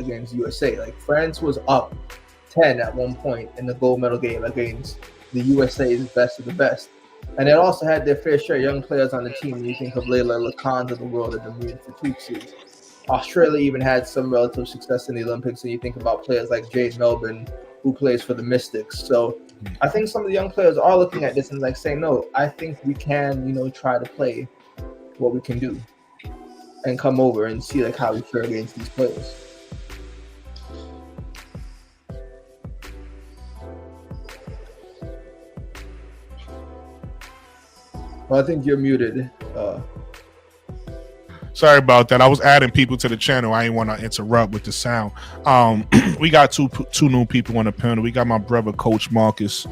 against USA. Like France was up 10 at one point in the gold medal game against the USA's best of the best. And it also had their fair share of young players on the team. You think of Layla Lacans of the world and the Moon Fatouxis. Australia even had some relative success in the Olympics, and you think about players like Jade Melbourne, who plays for the Mystics. So I think some of the young players are looking at this and like saying, no, I think we can, try to play what we can do and come over and see like how we fare against these players. Well, I think you're muted. Sorry about that. I was adding people to the channel. I didn't want to interrupt with the sound. We got two new people on the panel. We got my brother, Coach Marcus,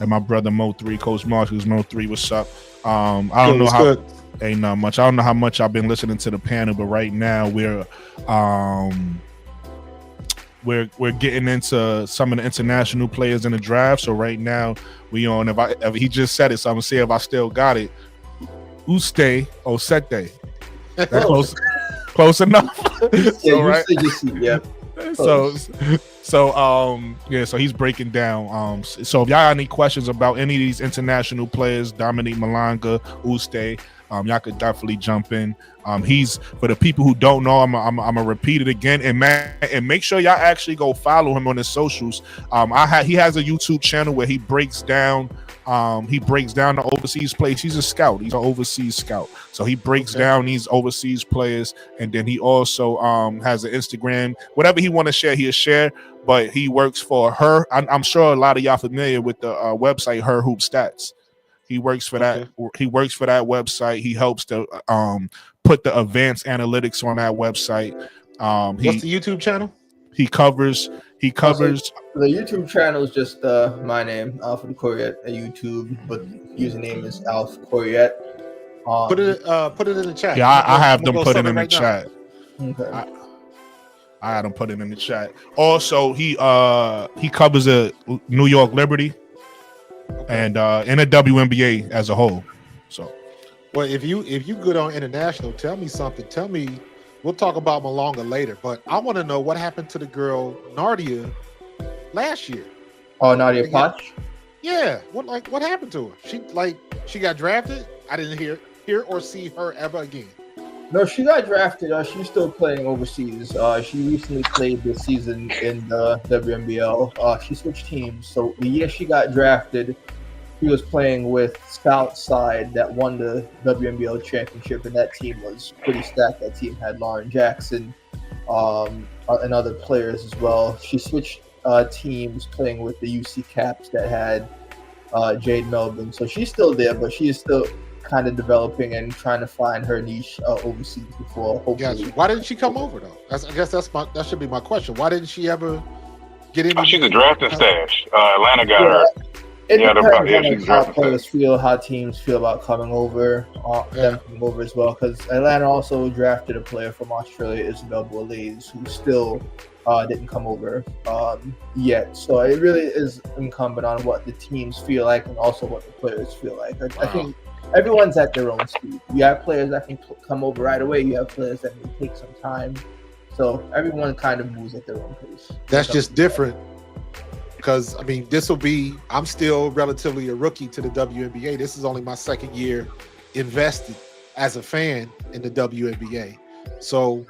and my brother, Mo3. Coach Marcus, Mo3, what's up? I don't know how. Good. Ain't not much. I don't know how much I've been listening to the panel, but right now we're getting into some of the international players in the draft. So right now we on. If he just said it, so I'm gonna see if I still got it. Osete. That's close enough. So, right? Yeah. So he's breaking down. So if y'all got any questions about any of these international players, Dominique Malanga, Uste, y'all could definitely jump in. He's, for the people who don't know, I'm gonna repeat it again, and make sure y'all actually go follow him on his socials. He has a YouTube channel where he breaks down the overseas players. He's a scout. He's an overseas scout. So he breaks down these overseas players, and then he also has an Instagram. Whatever he want to share, he'll share. But he works for her. I'm sure a lot of y'all familiar with the website Her Hoop Stats. He works for that. He works for that website. He helps to put the advanced analytics on that website. What's the YouTube channel? He covers. The YouTube channel is just my name, Alfred Coryett at YouTube, but username is Alf Coryett. Put it in the chat. Yeah, I have them put it in the chat. Okay. I had him put it in the chat. Also, he covers a New York Liberty and in a WNBA as a whole. So, well, if you good on international, tell me something. Tell me. We'll talk about Malonga later, but I want to know what happened to the girl Nadia last year. Oh, Nadia Potch? Yeah. What happened to her? She got drafted. I didn't hear or see her ever again. No, she got drafted. She's still playing overseas. She recently played this season in the WNBA. She switched teams. So the year she got drafted, he was playing with Scout side that won the WNBA championship, and that team was pretty stacked. That team had Lauren Jackson and other players as well. She switched teams playing with the UC Caps that had Jade Melbourne. So she's still there, but she is still kind of developing and trying to find her niche overseas before hopefully. Gotcha. Why didn't she come over though? I guess that should be my question. Why didn't she ever get in? She's a drafting stash. Atlanta got her. It depends on how players feel, how teams feel about coming over, them coming over as well. Because Atlanta also drafted a player from Australia, Isabel Boulez, who still didn't come over yet. So it really is incumbent on what the teams feel like and also what the players feel like. I think everyone's at their own speed. You have players that can come over right away. You have players that may take some time. So everyone kind of moves at their own pace. That's just different. Because, I mean, I'm still relatively a rookie to the WNBA. This is only my second year invested as a fan in the WNBA. So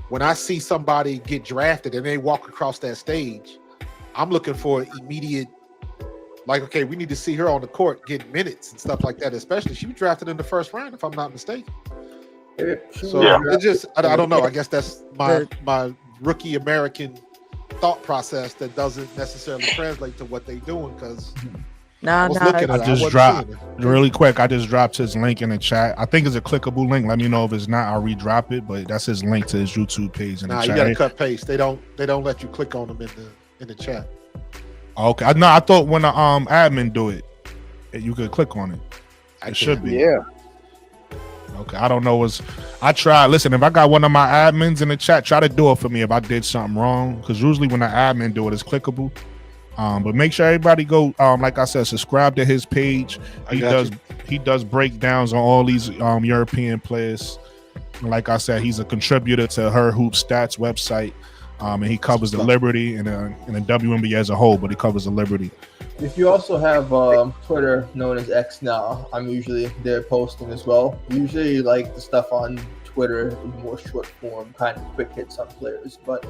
when I see somebody get drafted and they walk across that stage, I'm looking for immediate, okay, we need to see her on the court getting minutes and stuff like that, especially she was drafted in the first round, if I'm not mistaken. So it just, I don't know. I guess that's my rookie American thought process that doesn't necessarily translate to what they doing because I just dropped really quick. I just dropped his link in the chat. I think it's a clickable link. Let me know if it's not. I'll redrop it. But that's his link to his YouTube page in the chat. You gotta cut paste. They don't let you click on them in the chat. Okay. No, I thought when the admin do it, you could click on it. It should be. Yeah. Okay, I don't know. I tried. Listen, if I got one of my admins in the chat, try to do it for me if I did something wrong. Because usually when the admin do it, it's clickable. But make sure everybody go. Like I said, subscribe to his page. He does breakdowns on all these European players. Like I said, he's a contributor to Her Hoop Stats website. and he covers the Liberty and the WNBA as a whole, but he covers the Liberty. If you also have Twitter, known as X now, I'm usually there posting as well. Usually, like the stuff on Twitter is more short form, kind of quick hits on players, but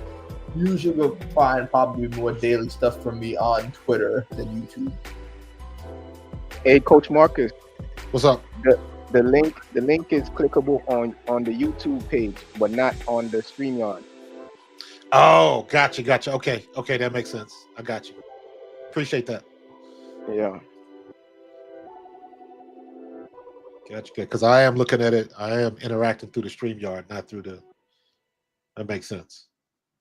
usually you'll find probably more daily stuff from me on Twitter than YouTube. Hey, Coach Marcus. What's up? The link is clickable on the YouTube page, but not on the StreamYard. Oh, gotcha. Okay, that makes sense. I got you. Appreciate that. Yeah. Gotcha. Because I am looking at it. I am interacting through the StreamYard, not through the. That makes sense.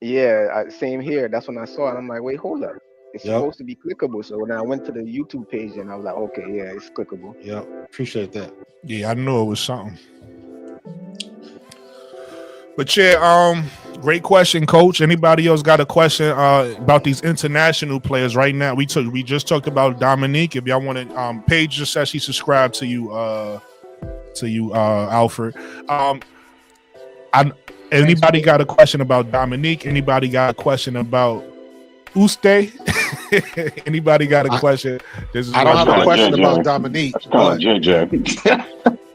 Yeah, same here. That's when I saw it. I'm like, wait, hold up. It's supposed to be clickable. So when I went to the YouTube page and I was like, okay, yeah, it's clickable. Yeah, appreciate that. Yeah, I knew it was something. But yeah, great question, Coach. Anybody else got a question about these international players right now? We just talked about Dominique. If y'all want to, Paige just said she subscribed to you, Alfred. Anybody got a question about Dominique? Anybody got a question about Uste? Anybody got a question? I don't have a question about Dominique.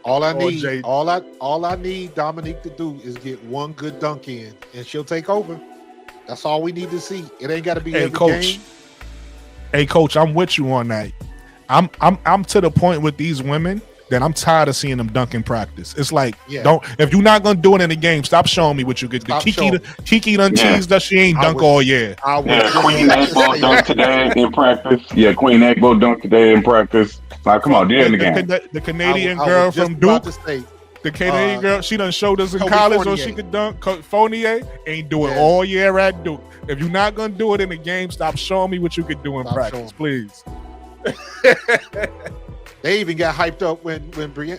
All I need Dominique to do is get one good dunk in, and she'll take over. That's all we need to see. It ain't got to be every game. Hey, Coach, I'm with you on that. I'm to the point with these women that I'm tired of seeing them dunk in practice. It's like, if you're not gonna do it in the game, stop showing me what you get. Kiki done teased us. She ain't dunk all year. Queen Agbo dunk today in practice. Yeah, Queen Agbo dunk today in practice. Like, come on, they're in the game. The Canadian girl from Duke. The Canadian girl, she done showed us in college so she could dunk. Fournier ain't do it all year at Duke. If you're not gonna do it in the game, stop showing me what you could do in practice, please. They even got hyped up when Brittany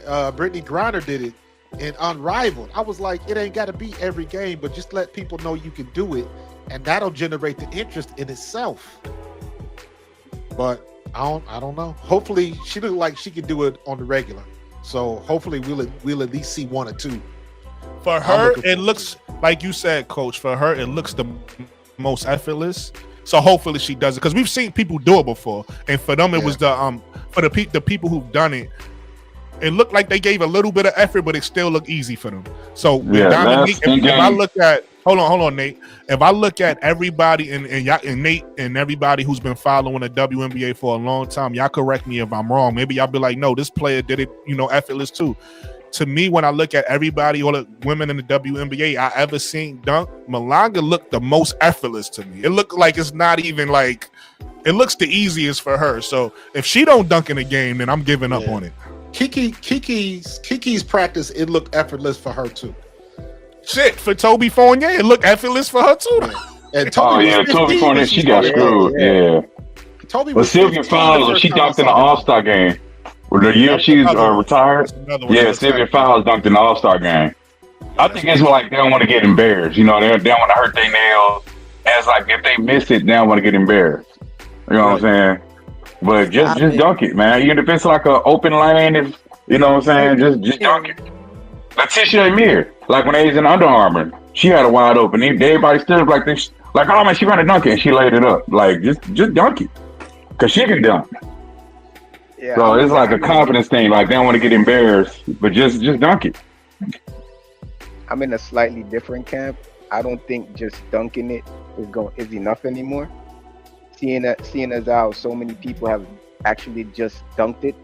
Griner did it in Unrivaled. I was like, it ain't got to be every game, but just let people know you can do it, and that'll generate the interest in itself. But I don't know. Hopefully, she looked like she could do it on the regular. So hopefully, we'll at least see one or two. For her, it looks like you said, Coach. For her, it looks the most effortless. So hopefully she does it, because we've seen people do it before, and for them it was for the people who've done it. It looked like they gave a little bit of effort, but it still looked easy for them. So with Dominique, if I look at hold on, Nate. If I look at everybody and Nate and everybody who's been following the WNBA for a long time, y'all correct me if I'm wrong. Maybe y'all be like, no, this player did it, effortless too. To me, when I look at everybody, all the women in the WNBA I ever seen dunk, Malanga looked the most effortless to me. It looked like it's not even like, it looks the easiest for her. So if she don't dunk in a game, then I'm giving up on it. Kiki's practice, it looked effortless for her too. Shit, for Toby Fournier, it looked effortless for her too. And Toby Fournier, she got screwed. Yeah. But Sylvia Fowles, she dunked in the All-Star game. The year she's retired, Sylvia Fowles dunked in the All-Star game. I think it's like they don't want to get embarrassed. They don't want to hurt their nails. And it's like if they miss it, they don't want to get embarrassed. You know what I'm saying? But just dunk it, man. Even if it's like an open lane, you know what I'm saying? Just dunk it. Letitia Amir, like when they was in Under Armour, she had a wide open. Everybody stood like this, like, oh man, she gonna dunk it, and she laid it up. Like just dunk it, cause she can dunk. Yeah, so it's like a confidence thing. Like they don't want to get embarrassed, but just dunk it. I'm in a slightly different camp. I don't think just dunking it is enough anymore. Seeing as how so many people have actually just dunked it,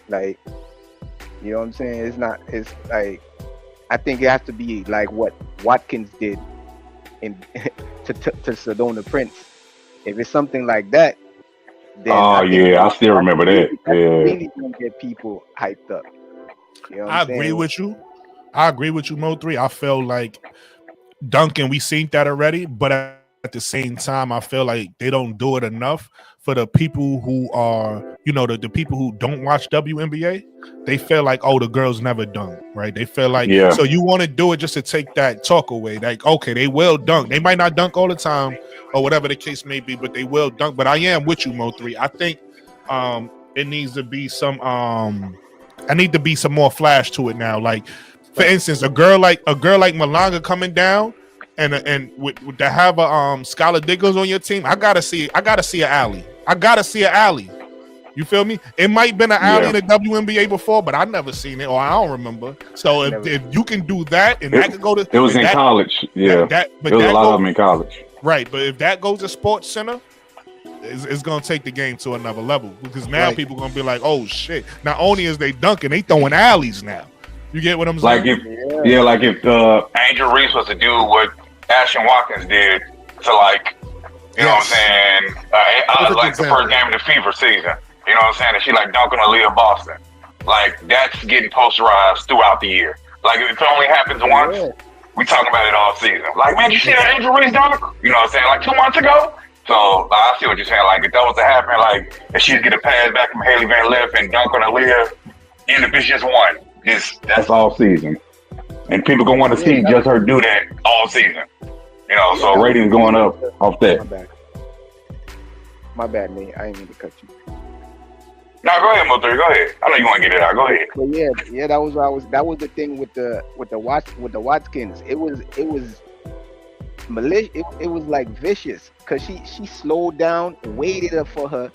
like, you know what I'm saying? It's like, I think it has to be like what Watkins did to Sedona Prince. If it's something like that, then I still remember that. Really gonna get people hyped up. You know what I'm saying? Agree with you. I agree with you, Mo3. I feel like dunking, we seen that already, but at the same time, I feel like they don't do it enough for the people who are, the people who don't watch WNBA. They feel like, oh, the girls never dunk, right? They feel like, so you want to do it just to take that talk away. Like, okay, they will dunk. They might not dunk all the time or whatever the case may be, but they will dunk. But I am with you, Mo3. I think it needs to be some more flash to it now. Like, for instance, a girl like Malanga coming down and with to have a Scholar Diggers on your team, I gotta see an alley. I gotta see an alley. You feel me? It might been an alley in the WNBA before, but I never seen it, or I don't remember. So if you can do that, and that could go to it was in college, there was a lot of them in college, right? But if that goes to Sports Center, it's gonna take the game to another level, because now people gonna be like, oh shit! Not only is they dunking, they throwing alleys now. You get what I'm saying? Like if Angel Reese was to do what Ashton Watkins did to, like, you know what I'm saying? I was like the first game of the Fever season. You know what I'm saying? And she like dunking on Leah Boston. Like, that's getting posterized throughout the year. Like, if it only happens once, we talking about it all season. Like, man, you see that Angel Reese dunk? You know what I'm saying? Like 2 months ago? So I see what you're saying. Like, if that was to happen, like, if she'd get a pass back from Haley Van Lith and dunk on Aaliyah, even if it's just one, that's all season. And people gonna want to see just her do that all season. You know, so ratings going up off that. My bad, man. I didn't mean to cut you. No, go ahead, Mo3. Go ahead. I know you want to get it out. Go ahead. But that was the thing with the Watkins. It was malicious. It was like vicious, because she slowed down, waited for her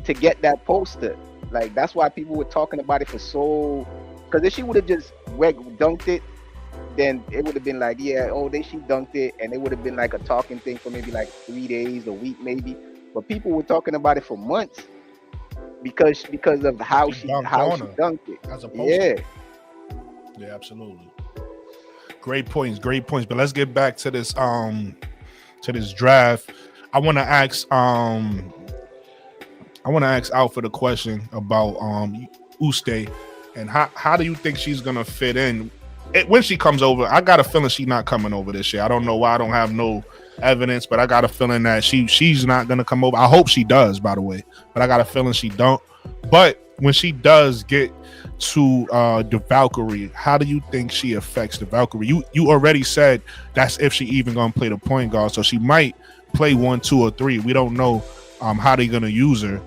to get that poster. Like, that's why people were talking about it for so. Because if she would have just dunked it, then it would have been like, she dunked it, and it would have been like a talking thing for maybe like 3 days, a week maybe. But people were talking about it for months because of how she dunked it. As a poster. Yeah, absolutely. Great points. But let's get back to this draft. I want to ask Alfred a question about Uste, and how do you think she's gonna fit in when she comes over? I got a feeling she's not coming over this year. I don't know why. I don't have no evidence, but I got a feeling that she's not gonna come over. I hope she does, by the way, but I got a feeling she don't. But when she does get to the Valkyrie, how do you think she affects the Valkyrie? You already said that's if she even gonna play the point guard, so she might play 1, 2, or 3. We don't know how they're gonna use her.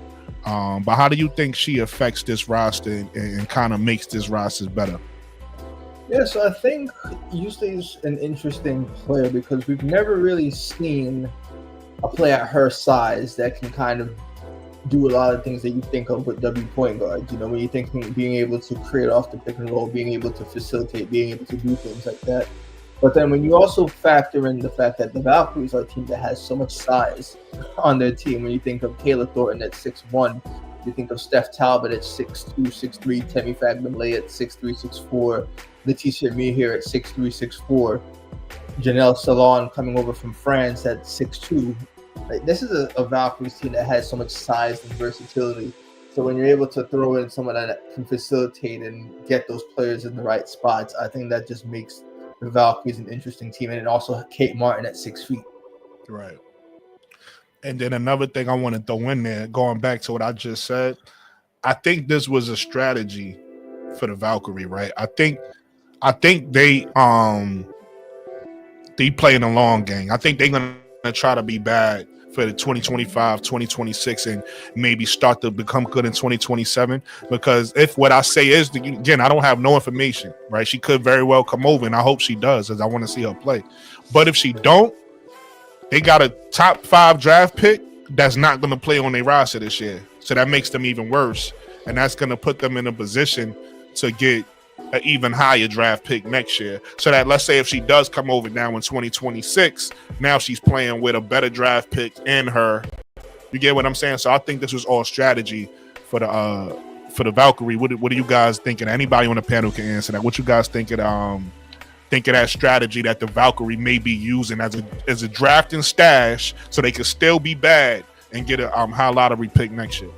But how do you think she affects this roster and kind of makes this roster better? Yeah, so I think Uste is an interesting player because we've never really seen a player at her size that can kind of do a lot of things that you think of with W point guards. You know, when you think being able to create off the pick and roll, being able to facilitate, being able to do things like that. But then when you also factor in the fact that the Valkyries are a team that has so much size on their team, when you think of Kayla Thornton at 6'1", you think of Steph Talbot at 6'2", 6'3", Temi Fagbenle at 6'3", 6'4", Letitia Amir here at 6'3", 6'4", Janelle Salon coming over from France at 6'2". Like, this is a Valkyries team that has so much size and versatility. So when you're able to throw in someone that can facilitate and get those players in the right spots, I think that just makes the Valkyries an interesting team. And also Kate Martin at 6 feet. Right. And then another thing I want to throw in there, going back to what I just said, I think this was a strategy for the Valkyrie, right? I think they play in the long game. I think they're gonna try to be bad for the 2025, 2026, and maybe start to become good in 2027. Because if what I say is, again, I don't have no information, right? She could very well come over, and I hope she does, as I want to see her play. But if she don't, they got a top 5 draft pick that's not going to play on their roster this year. So that makes them even worse. And that's going to put them in a position to get an even higher draft pick next year. So that, let's say if she does come over now in 2026, now she's playing with a better draft pick in her. You get what I'm saying? So I think this was all strategy for the Valkyrie. What are you guys thinking? Anybody on the panel can answer that. What you guys think of that strategy that the Valkyrie may be using as a drafting stash so they could still be bad and get a high lottery pick next year?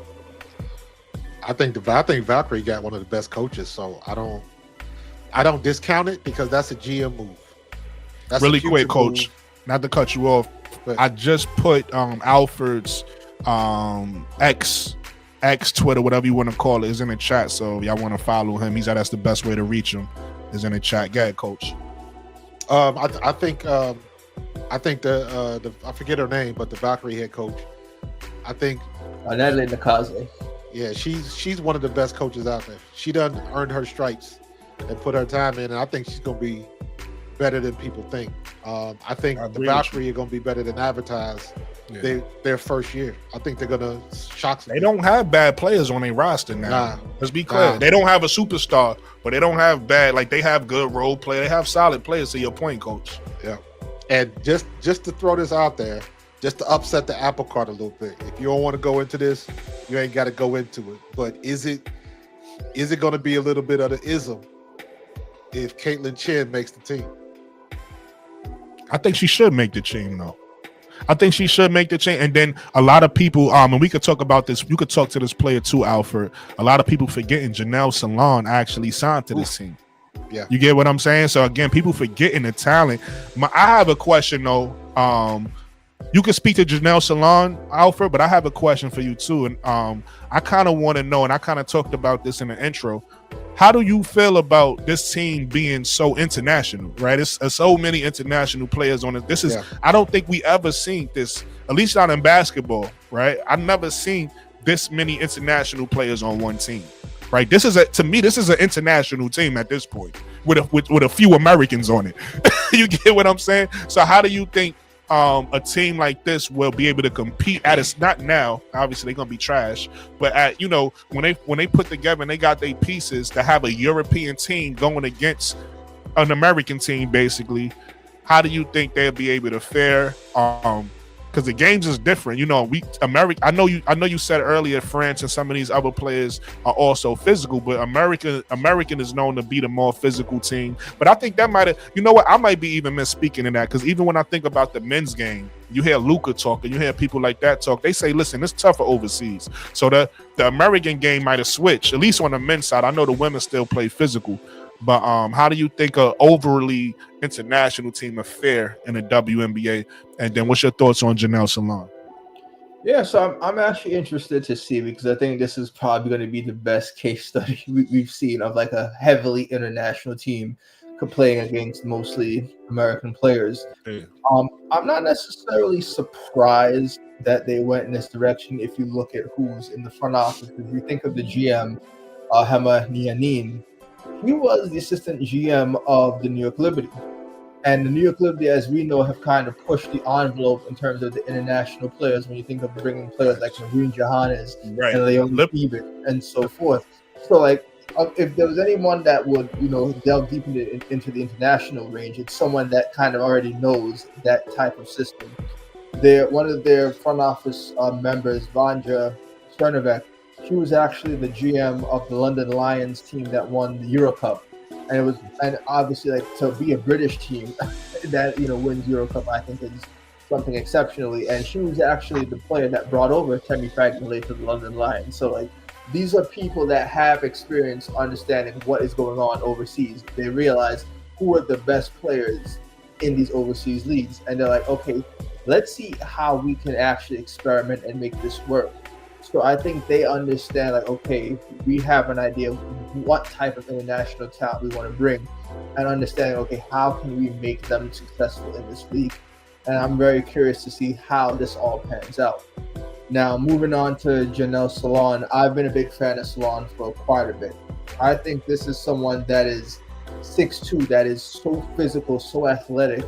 I think Valkyrie got one of the best coaches, so I don't discount it because that's a GM move. That's really quick, Coach. Not to cut you off, but I just put Alfred's X Twitter, whatever you want to call it, is in the chat. So if y'all want to follow him, he said that's the best way to reach him. Is in the chat. Go ahead, Coach. I think the I forget her name, but the Valkyrie head coach. I think Natalie Nakaze. Yeah, she's one of the best coaches out there. She done earned her stripes and put her time in, and I think she's gonna be better than people think. I think the Valkyries are going to be better than advertised. Yeah. Their first year. I think they're going to shock some people. Don't have bad players on their roster now. Let's be clear. They don't have a superstar, but they don't have bad. Like, they have good role play. They have solid players, to your point, Coach. Yeah. And just to throw this out there, just to upset the apple cart a little bit. If you don't want to go into this, you ain't got to go into it. But is it going to be a little bit of the ism if Caitlin Chen makes the team? I think she should make the team, though. I think she should make the change. And then a lot of people, and we could talk about this. You could talk to this player too, Alfred. A lot of people forgetting Janelle Salon actually signed to this team. Yeah. You get what I'm saying? So again, people forgetting the talent. I have a question though. You can speak to Janelle Salon, Alfred, but I have a question for you too. And I kind of want to know, and I kind of talked about this in the intro. How do you feel about this team being so international, right? It's so many international players on it. This is, I don't think we ever seen this, at least not in basketball, right? I've never seen this many international players on one team, right? To me, this is an international team at this point with a few Americans on it. You get what I'm saying? So how do you think a team like this will be able to compete at its, not now, obviously they're gonna be trash, but at, you know, when they put together and they got their pieces to have a European team going against an American team, basically, how do you think they'll be able to fare? Because the games is different, you know. I know you said earlier France and some of these other players are also physical, but American is known to be the more physical team. But I think that might have, you know what, I might be even misspeaking in that, because even when I think about the men's game, you hear Luka talk and you hear people like that talk, they say, listen, it's tougher overseas. So the American game might have switched, at least on the men's side. I know the women still play physical. But how do you think an overly international team will fare in the WNBA? And then what's your thoughts on Janelle Salon? Yeah, so I'm actually interested to see, because I think this is probably going to be the best case study we've seen of like a heavily international team playing against mostly American players. Yeah. I'm not necessarily surprised that they went in this direction if you look at who's in the front office. If you think of the GM, Hema Nianin, he was the assistant GM of the New York Liberty. And the New York Liberty, as we know, have kind of pushed the envelope in terms of the international players when you think of bringing players like Marine Johannes and Leon Ebert and so forth. So, like, if there was anyone that would, you know, delve deep into the international range, it's someone that kind of already knows that type of system. One of their front office members, Vanja Chernovec, she was actually the GM of the London Lions team that won the Euro Cup, and obviously, like, to be a British team that, you know, wins Euro Cup, I think is something exceptionally. And she was actually the player that brought over Temi Fagnollet to the London Lions. So, like, these are people that have experience understanding what is going on overseas. They realize who are the best players in these overseas leagues, and they're like, okay, let's see how we can actually experiment and make this work. So I think they understand, like, okay, we have an idea of what type of international talent we want to bring, and understanding, okay, how can we make them successful in this league? And I'm very curious to see how this all pans out. Now, moving on to Janelle Salon, I've been a big fan of Salon for quite a bit. I think this is someone that is 6'2", that is so physical, so athletic,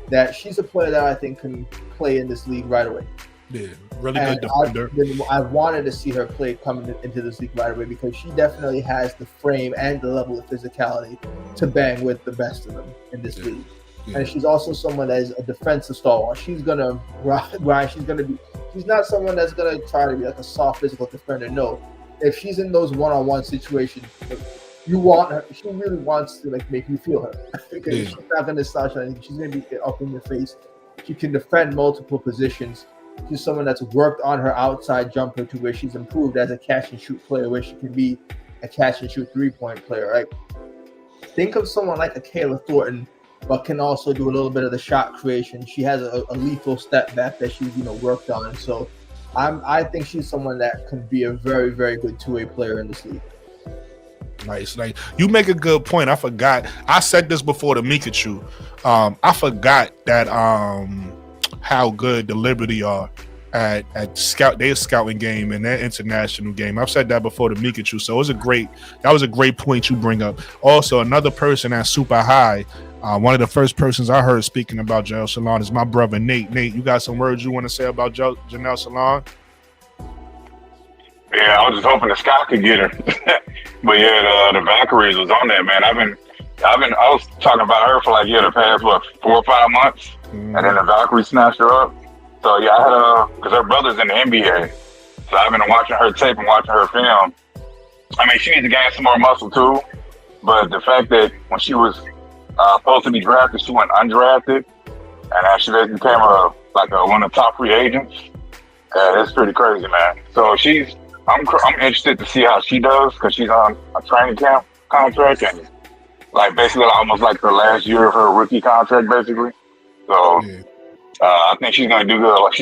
that she's a player that I think can play in this league right away. Yeah, really good defender. I wanted to see her play coming into this league right away, because she definitely has the frame and the level of physicality to bang with the best of them in this league. Yeah. And she's also someone that is a defensive stalwart. She's gonna grind. She's not someone that's gonna try to be like a soft physical defender. No, if she's in those one-on-one situations, you want her. She really wants to, like, make you feel her, because she's not gonna slouch or anything. She's gonna be up in your face. She can defend multiple positions. She's someone that's worked on her outside jumper to where she's improved as a catch and shoot player, where she can be a catch and shoot 3-point player, right? Think of someone like a Kayla Thornton, but can also do a little bit of the shot creation. She has a lethal step back that she's, you know, worked on. So I think she's someone that can be a very, very good two-way player in this league. Nice. Like, you make a good point. I forgot. I said this before the McCoughtry. I forgot that how good the Liberty are at their scouting game and their international game. I've said that before to Mikachu, so that was a great point you bring up. Also, another person that's super high, one of the first persons I heard speaking about Janelle Salon is my brother Nate. Nate, you got some words you want to say about Janelle Salon? Yeah, I was just hoping the Scott could get her. But yeah, the Valkyries was on that, man. I was talking about her for the past 4 or 5 months, and then the Valkyries snatched her up. So yeah, I had because her brother's in the NBA, so I've been watching her tape and watching her film. I mean, she needs to gain some more muscle too, but the fact that when she was supposed to be drafted, she went undrafted, and she became one of the top free agents. It's pretty crazy, man. So I'm interested to see how she does because she's on a training camp contract and basically almost like the last year of her rookie contract, basically. So. Yeah. I think she's gonna do good.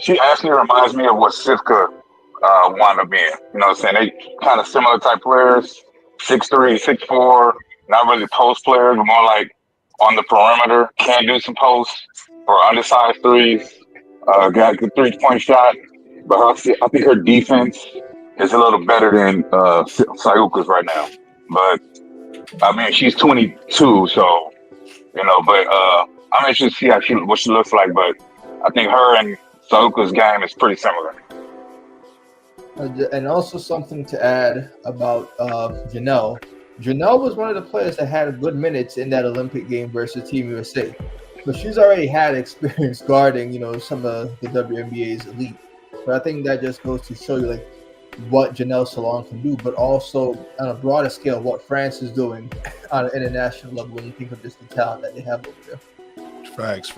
She actually reminds me of what Syuka wound up being. You know what I'm saying? They kind of similar type players, 6'3", 6'4", not really post players, but more like on the perimeter, can do some posts or undersized threes. Got a good 3-point shot, but I think her defense is a little better than Syuka's right now. But I mean, she's 22, so but. I'm interested to see what she looks like, but I think her and Syuka's game is pretty similar. And also something to add about Janelle. Janelle was one of the players that had good minutes in that Olympic game versus Team USA. But she's already had experience guarding, some of the WNBA's elite. But I think that just goes to show you what Janelle Salon can do, but also on a broader scale, what France is doing on an international level when you think of just the talent that they have over there. Facts.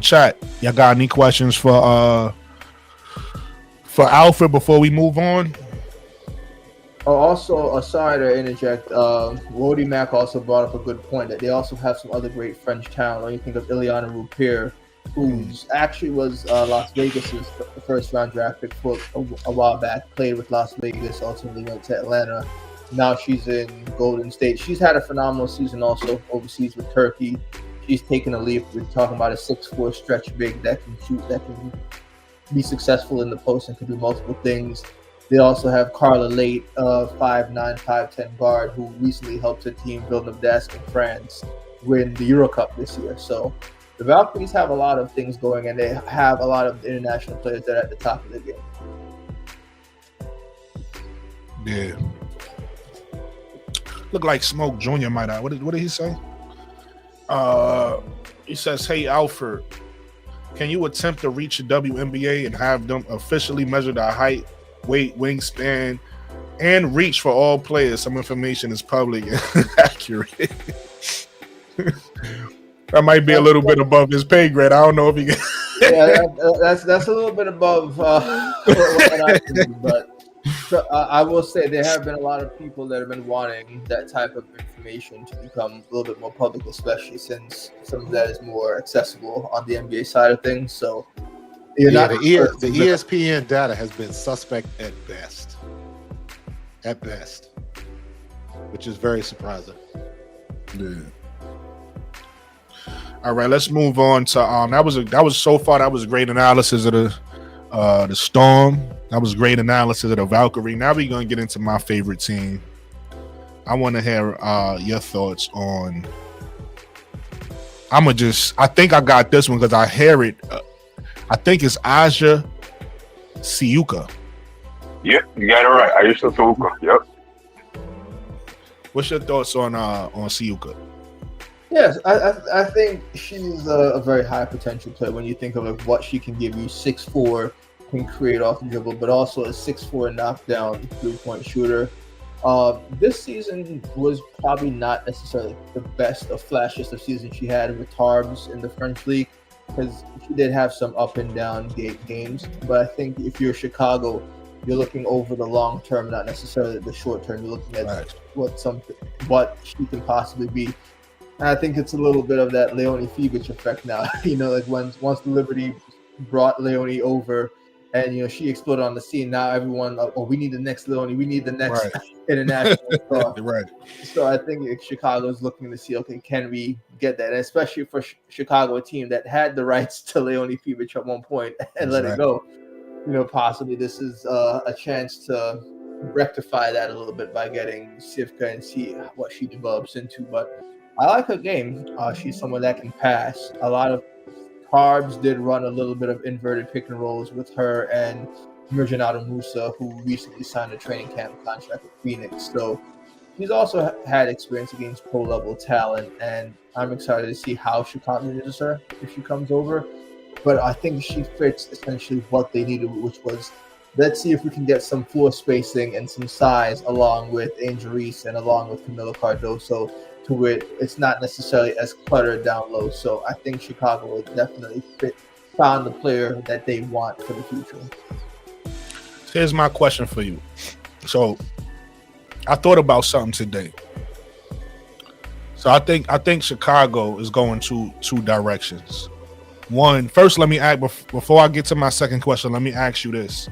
Chat, y'all got any questions for Alfred before we move on? Oh, also, sorry to interject. Wody Mack also brought up a good point that they also have some other great French talent. When you think of Ileana Rupert, who's actually was Las Vegas's first round draft pick for a while back, played with Las Vegas, ultimately went to Atlanta. Now she's in Golden State. She's had a phenomenal season also overseas with Turkey. She's taken a leap. We're talking about a 6'4" stretch big that can shoot, that can be successful in the post and can do multiple things. They also have Carla Late, 5'9", 5'10" guard, who recently helped her team build Dask in France win the Euro Cup this year. So the Valkyries have a lot of things going, and they have a lot of international players that are at the top of the game. Yeah. Look like Smoke Jr. might have. What did he say? He says, "Hey Alfred, can you attempt to reach the WNBA and have them officially measure their height, weight, wingspan, and reach for all players? Some information is public and accurate." That might be a little bit above his pay grade. I don't know if he can. Yeah, that's a little bit above what I can do, but I will say there have been a lot of people that have been wanting that type of information to become a little bit more public, especially since some of that is more accessible on the NBA side of things. So the ESPN data has been suspect at best, which is very surprising. Yeah. All right, let's move on to that was great analysis of the Storm. That was great analysis of the Valkyrie. Now we're gonna get into my favorite team. I want to hear your thoughts on. I think I got this one because I hear it. I think it's Aisha Syuka. Yep, you got it right. Aisha Syuka. Yep. What's your thoughts on Syuka? Yes, I think she's a very high potential player when you think of what she can give you. 6'4", can create off the dribble, but also a 6'4" knockdown 3-point shooter. This season was probably not necessarily the best of flashes of season she had with Tarbes in the French league, because she did have some up and down games. But I think if you're Chicago, you're looking over the long term, not necessarily the short term. You're looking at what she can possibly be. And I think it's a little bit of that Leonie Fevich effect now. Once the Liberty brought Leonie over and she exploded on the scene. Now everyone, we need the next Leone, we need the next international star. Right. So I think Chicago is looking to see, okay, can we get that? And especially for Chicago, a team that had the rights to Leone Fievich at one point and let it go. Possibly this is a chance to rectify that a little bit by getting Syuka and see what she develops into. But I like her game. She's someone that can pass. A lot of Carbs did run a little bit of inverted pick and rolls with her and Mirjanata Musa, who recently signed a training camp contract with Phoenix. So she's also had experience against pro-level talent, and I'm excited to see how Chicago uses her if she comes over. But I think she fits essentially what they needed, which was, let's see if we can get some floor spacing and some size along with Angel Reese and along with Camila Cardoso, to where it's not necessarily as cluttered down low. So I think Chicago will definitely found the player that they want for the future. Here's my question for you. So I thought about something today. So I think Chicago is going two directions. One, first, let me ask, before I get to my second question, let me ask you this.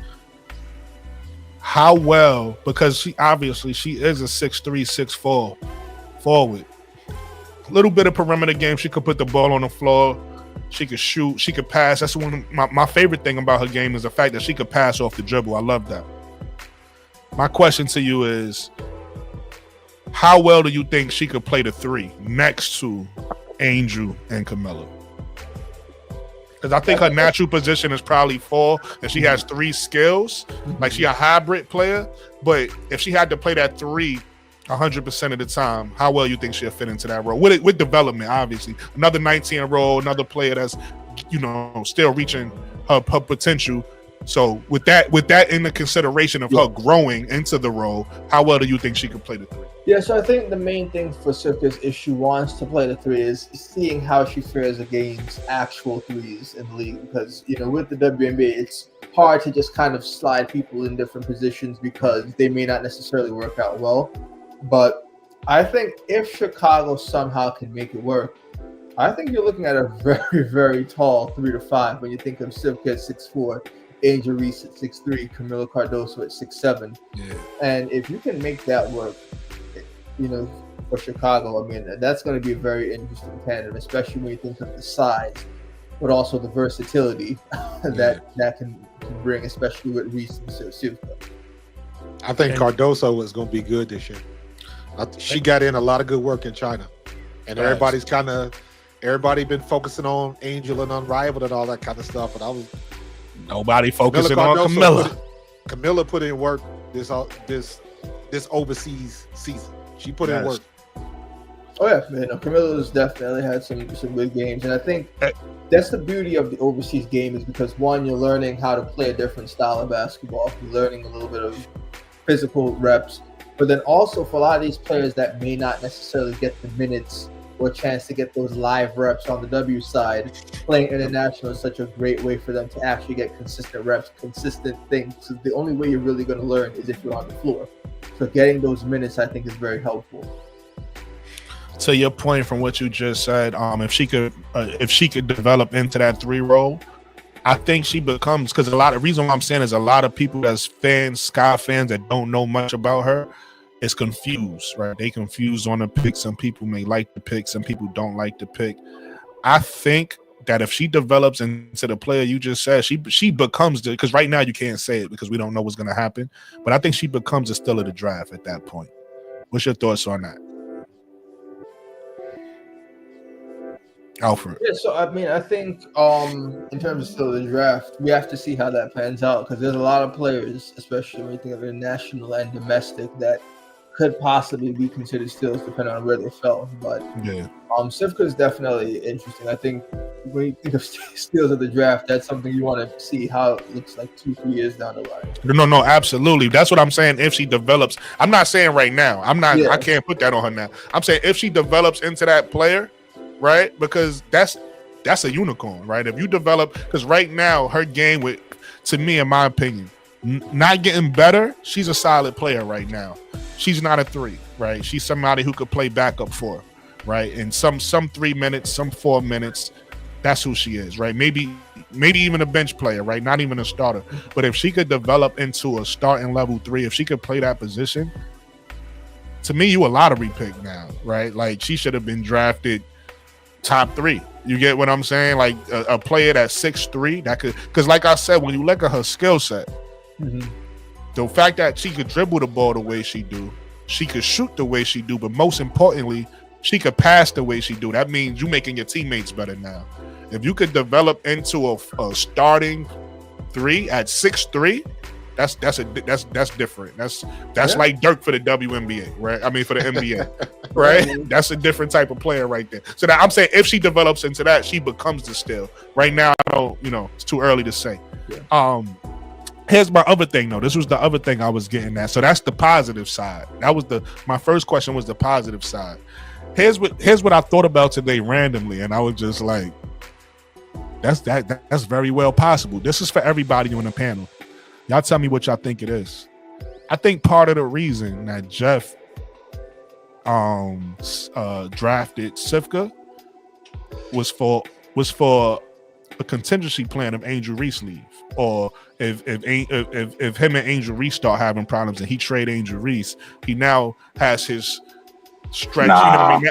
How well, because she is a 6'3", 6'4" forward. A little bit of perimeter game. She could put the ball on the floor. She could shoot. She could pass. That's one of my favorite thing about her game is the fact that she could pass off the dribble. I love that. My question to you is, how well do you think she could play the three next to Angel and Camila? Because I think her natural position is probably 4, and she has 3 skills. Like, she a hybrid player. But if she had to play that 3 100% of the time, how well you think she'll fit into that role? With development, obviously. Another 19-year-old, another player that's, still reaching her potential. So with that in the consideration of her growing into the role, how well do you think she could play the 3? Yeah, so I think the main thing for Syuka, if she wants to play the 3, is seeing how she fares against actual threes in the league. Because, with the WNBA, it's hard to just kind of slide people in different positions because they may not necessarily work out well. But I think if Chicago somehow can make it work, I think you're looking at a very, very tall 3 to 5 when you think of Syuka at 6'4", Angel Reese at 6'3", Camila Cardoso at 6'7". Yeah. And if you can make that work, for Chicago, I mean, that's going to be a very interesting tandem, especially when you think of the size, but also the versatility that can bring, especially with Reese and Syuka. I think Cardoso is going to be good this year. She got in a lot of good work in China, and everybody been focusing on Angel and Unrivaled and all that kind of stuff, but nobody focusing on Camila. Camila put in work this overseas season. She put in work. Oh yeah, Camila's definitely had some good games, and I think that's the beauty of the overseas game, is because one, you're learning how to play a different style of basketball. You're learning a little bit of physical reps, but then also for a lot of these players that may not necessarily get the minutes or chance to get those live reps on the W side, playing international is such a great way for them to actually get consistent reps, consistent things. So the only way you're really going to learn is if you're on the floor. So getting those minutes, I think, is very helpful. To your point from what you just said, if she could develop into that 3 role, I think she becomes, because the reason why I'm saying is a lot of people that's Sky fans that don't know much about her is confused, right? They confused on the pick. Some people may like the pick, some people don't like the pick. I think that if she develops into the player you just said, she becomes because right now you can't say it because we don't know what's going to happen, but I think she becomes a steal of the draft at that point. What's your thoughts on that, Alfred? Yeah, so I think in terms of still the draft, we have to see how that pans out, because there's a lot of players, especially when you think of international and domestic, that could possibly be considered steals depending on where they fell. But Syuka is definitely interesting. I think when you think of steals of the draft, that's something you want to see how it looks like 2-3 years down the line. No, absolutely. That's what I'm saying. If she develops, I'm not saying right now. I can't put that on her now. I'm saying if she develops into that player, right? Because that's a unicorn, right? If you develop, because right now her game to me, in my opinion, not getting better. She's a solid player right now. She's not a 3, right? She's somebody who could play backup for her, right? And some 3 minutes, some 4 minutes. That's who she is, right? Maybe maybe even a bench player, right? Not even a starter. But if she could develop into a starting level 3, if she could play that position, to me, you a lottery pick now, right? Like she should have been drafted top 3. You get what I'm saying? Like a player that's 6'3", that could, because like I said, when you look at her skill set, the fact that she could dribble the ball the way she do, she could shoot the way she do, but most importantly, she could pass the way she do. That means you making your teammates better now. If you could develop into a starting 3 at 6'3", that's different. That's like Dirk for the WNBA, right? I mean for the NBA, right? That's a different type of player right there. So that I'm saying if she develops into that, she becomes the steal. Right now, I don't, it's too early to say. Yeah. Here's my other thing though. This was the other thing I was getting at. So that's the positive side. That was my first question was the positive side. Here's what I thought about today randomly, and I was just like, that's very well possible. This is for everybody on the panel. Y'all tell me what y'all think it is. I think part of the reason that Jeff drafted Syuka was for a contingency plan if Angel Reese leave, or if him and Angel Reese start having problems and he trade Angel Reese, he now has his stretch. You know what I mean?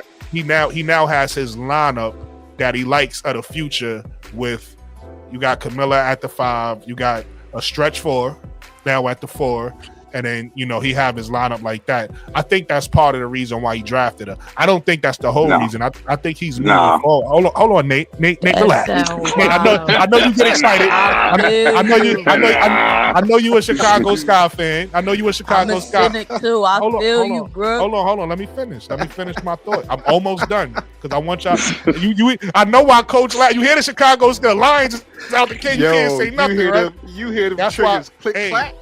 He now has his lineup that he likes of the future. With you got Camila at the 5, you got a stretch 4 now at the 4, and then he have his lineup like that. I think that's part of the reason why he drafted her. I don't think that's the whole reason. I think he's moving forward. Hold on, Nate, relax. Nate, I know you get excited. I know you a Chicago Sky fan. I know you a Chicago Sky. I'm a cynic too. I feel you, bro. Hold on. Let me finish my thought. I'm almost done because I want y'all. You. I know why Coach. You hear the Chicago Sky Lions is out the king. You can't say nothing. You hear them triggers click clack.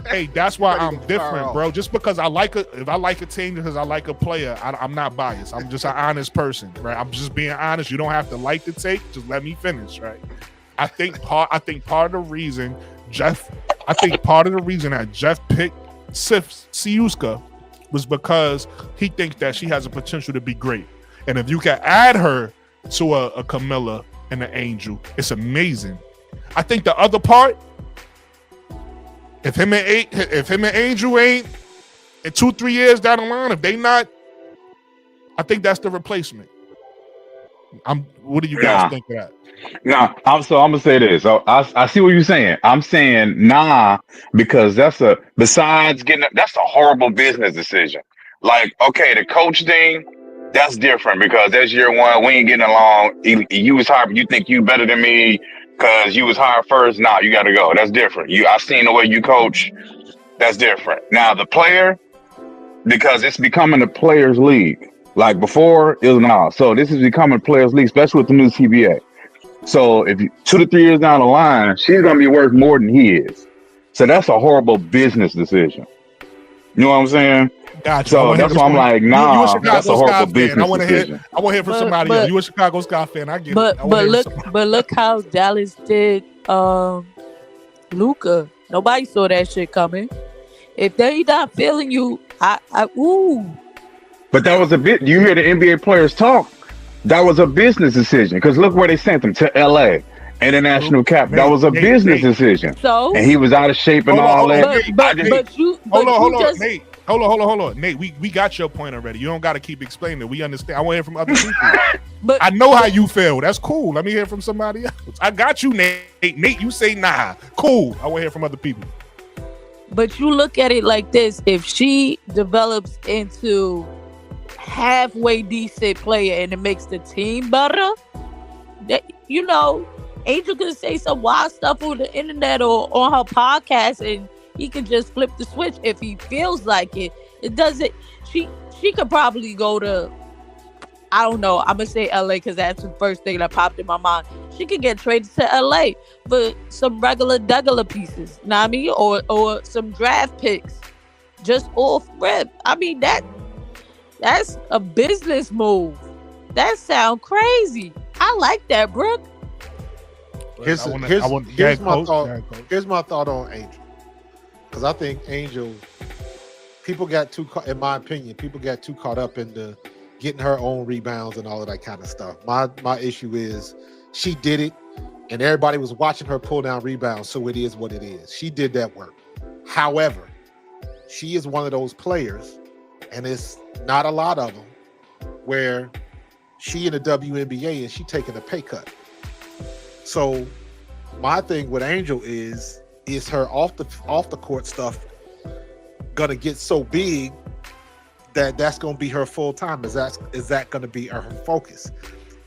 Hey, that's why I'm different, bro. Just because if I like a team because I like a player, I'm not biased. I'm just an honest person, right? I'm just being honest. You don't have to like the take. Just let me finish, right? I think part of the reason that Jeff picked Syuka was because he thinks that she has a potential to be great, and if you can add her to a Camila and an Angel, it's amazing. I think the other part. If him and Angel ain't in 2-3 years down the line, if they not, I think that's the replacement. What do you guys think of that? I'm gonna say this. I see what you're saying. I'm saying because that's a horrible business decision. Like, okay, the coach thing, that's different because that's year 1. We ain't getting along. You was hired, you think you better than me. Because you was hired first, you got to go. That's different. I seen the way you coach. That's different. Now the player, because it's becoming a players' league. Like before, it was not. So this is becoming a players' league, especially with the new CBA. So if 2 to 3 years down the line, she's gonna be worth more than he is. So that's a horrible business decision. You know what I'm saying? Gotcha. So that's why I'm like, that's a horrible business decision. I want to hear from somebody else. You a Chicago Sky fan? I get it. But look how Dallas did Luka. Nobody saw that shit coming. If they not feeling you, ooh. But that was a bit. You hear the NBA players talk. That was a business decision because look where they sent them to LA. International cap. That was a business decision. So and he was out of shape and all that. Hold on, Nate. Hold on. Nate, we got your point already. You don't got to keep explaining it. We understand. I want to hear from other people. But I know how you feel. That's cool. Let me hear from somebody else. I got you, Nate. Nate, you say nah. Cool. I want to hear from other people. But you look at it like this. If she develops into halfway decent player and it makes the team better, that, Angel could say some wild stuff on the internet or on her podcast and he could just flip the switch if he feels like it. It doesn't. She could probably go to, I don't know. I'm gonna say LA because that's the first thing that popped in my mind. She could get traded to LA for some regular pieces. Know what I mean? Or some draft picks, just off rip. I mean that's a business move. That sounds crazy. I like that, Brooke. Here's my thought on Angel. Because I think Angel, in my opinion, people got too caught up into getting her own rebounds and all of that kind of stuff. My issue is she did it and everybody was watching her pull down rebounds, so it is what it is. She did that work. However, she is one of those players, and it's not a lot of them, where she in the WNBA and she taking a pay cut. So my thing with Angel is her off the court stuff gonna get so big that's gonna be her full time? Is that gonna be her focus?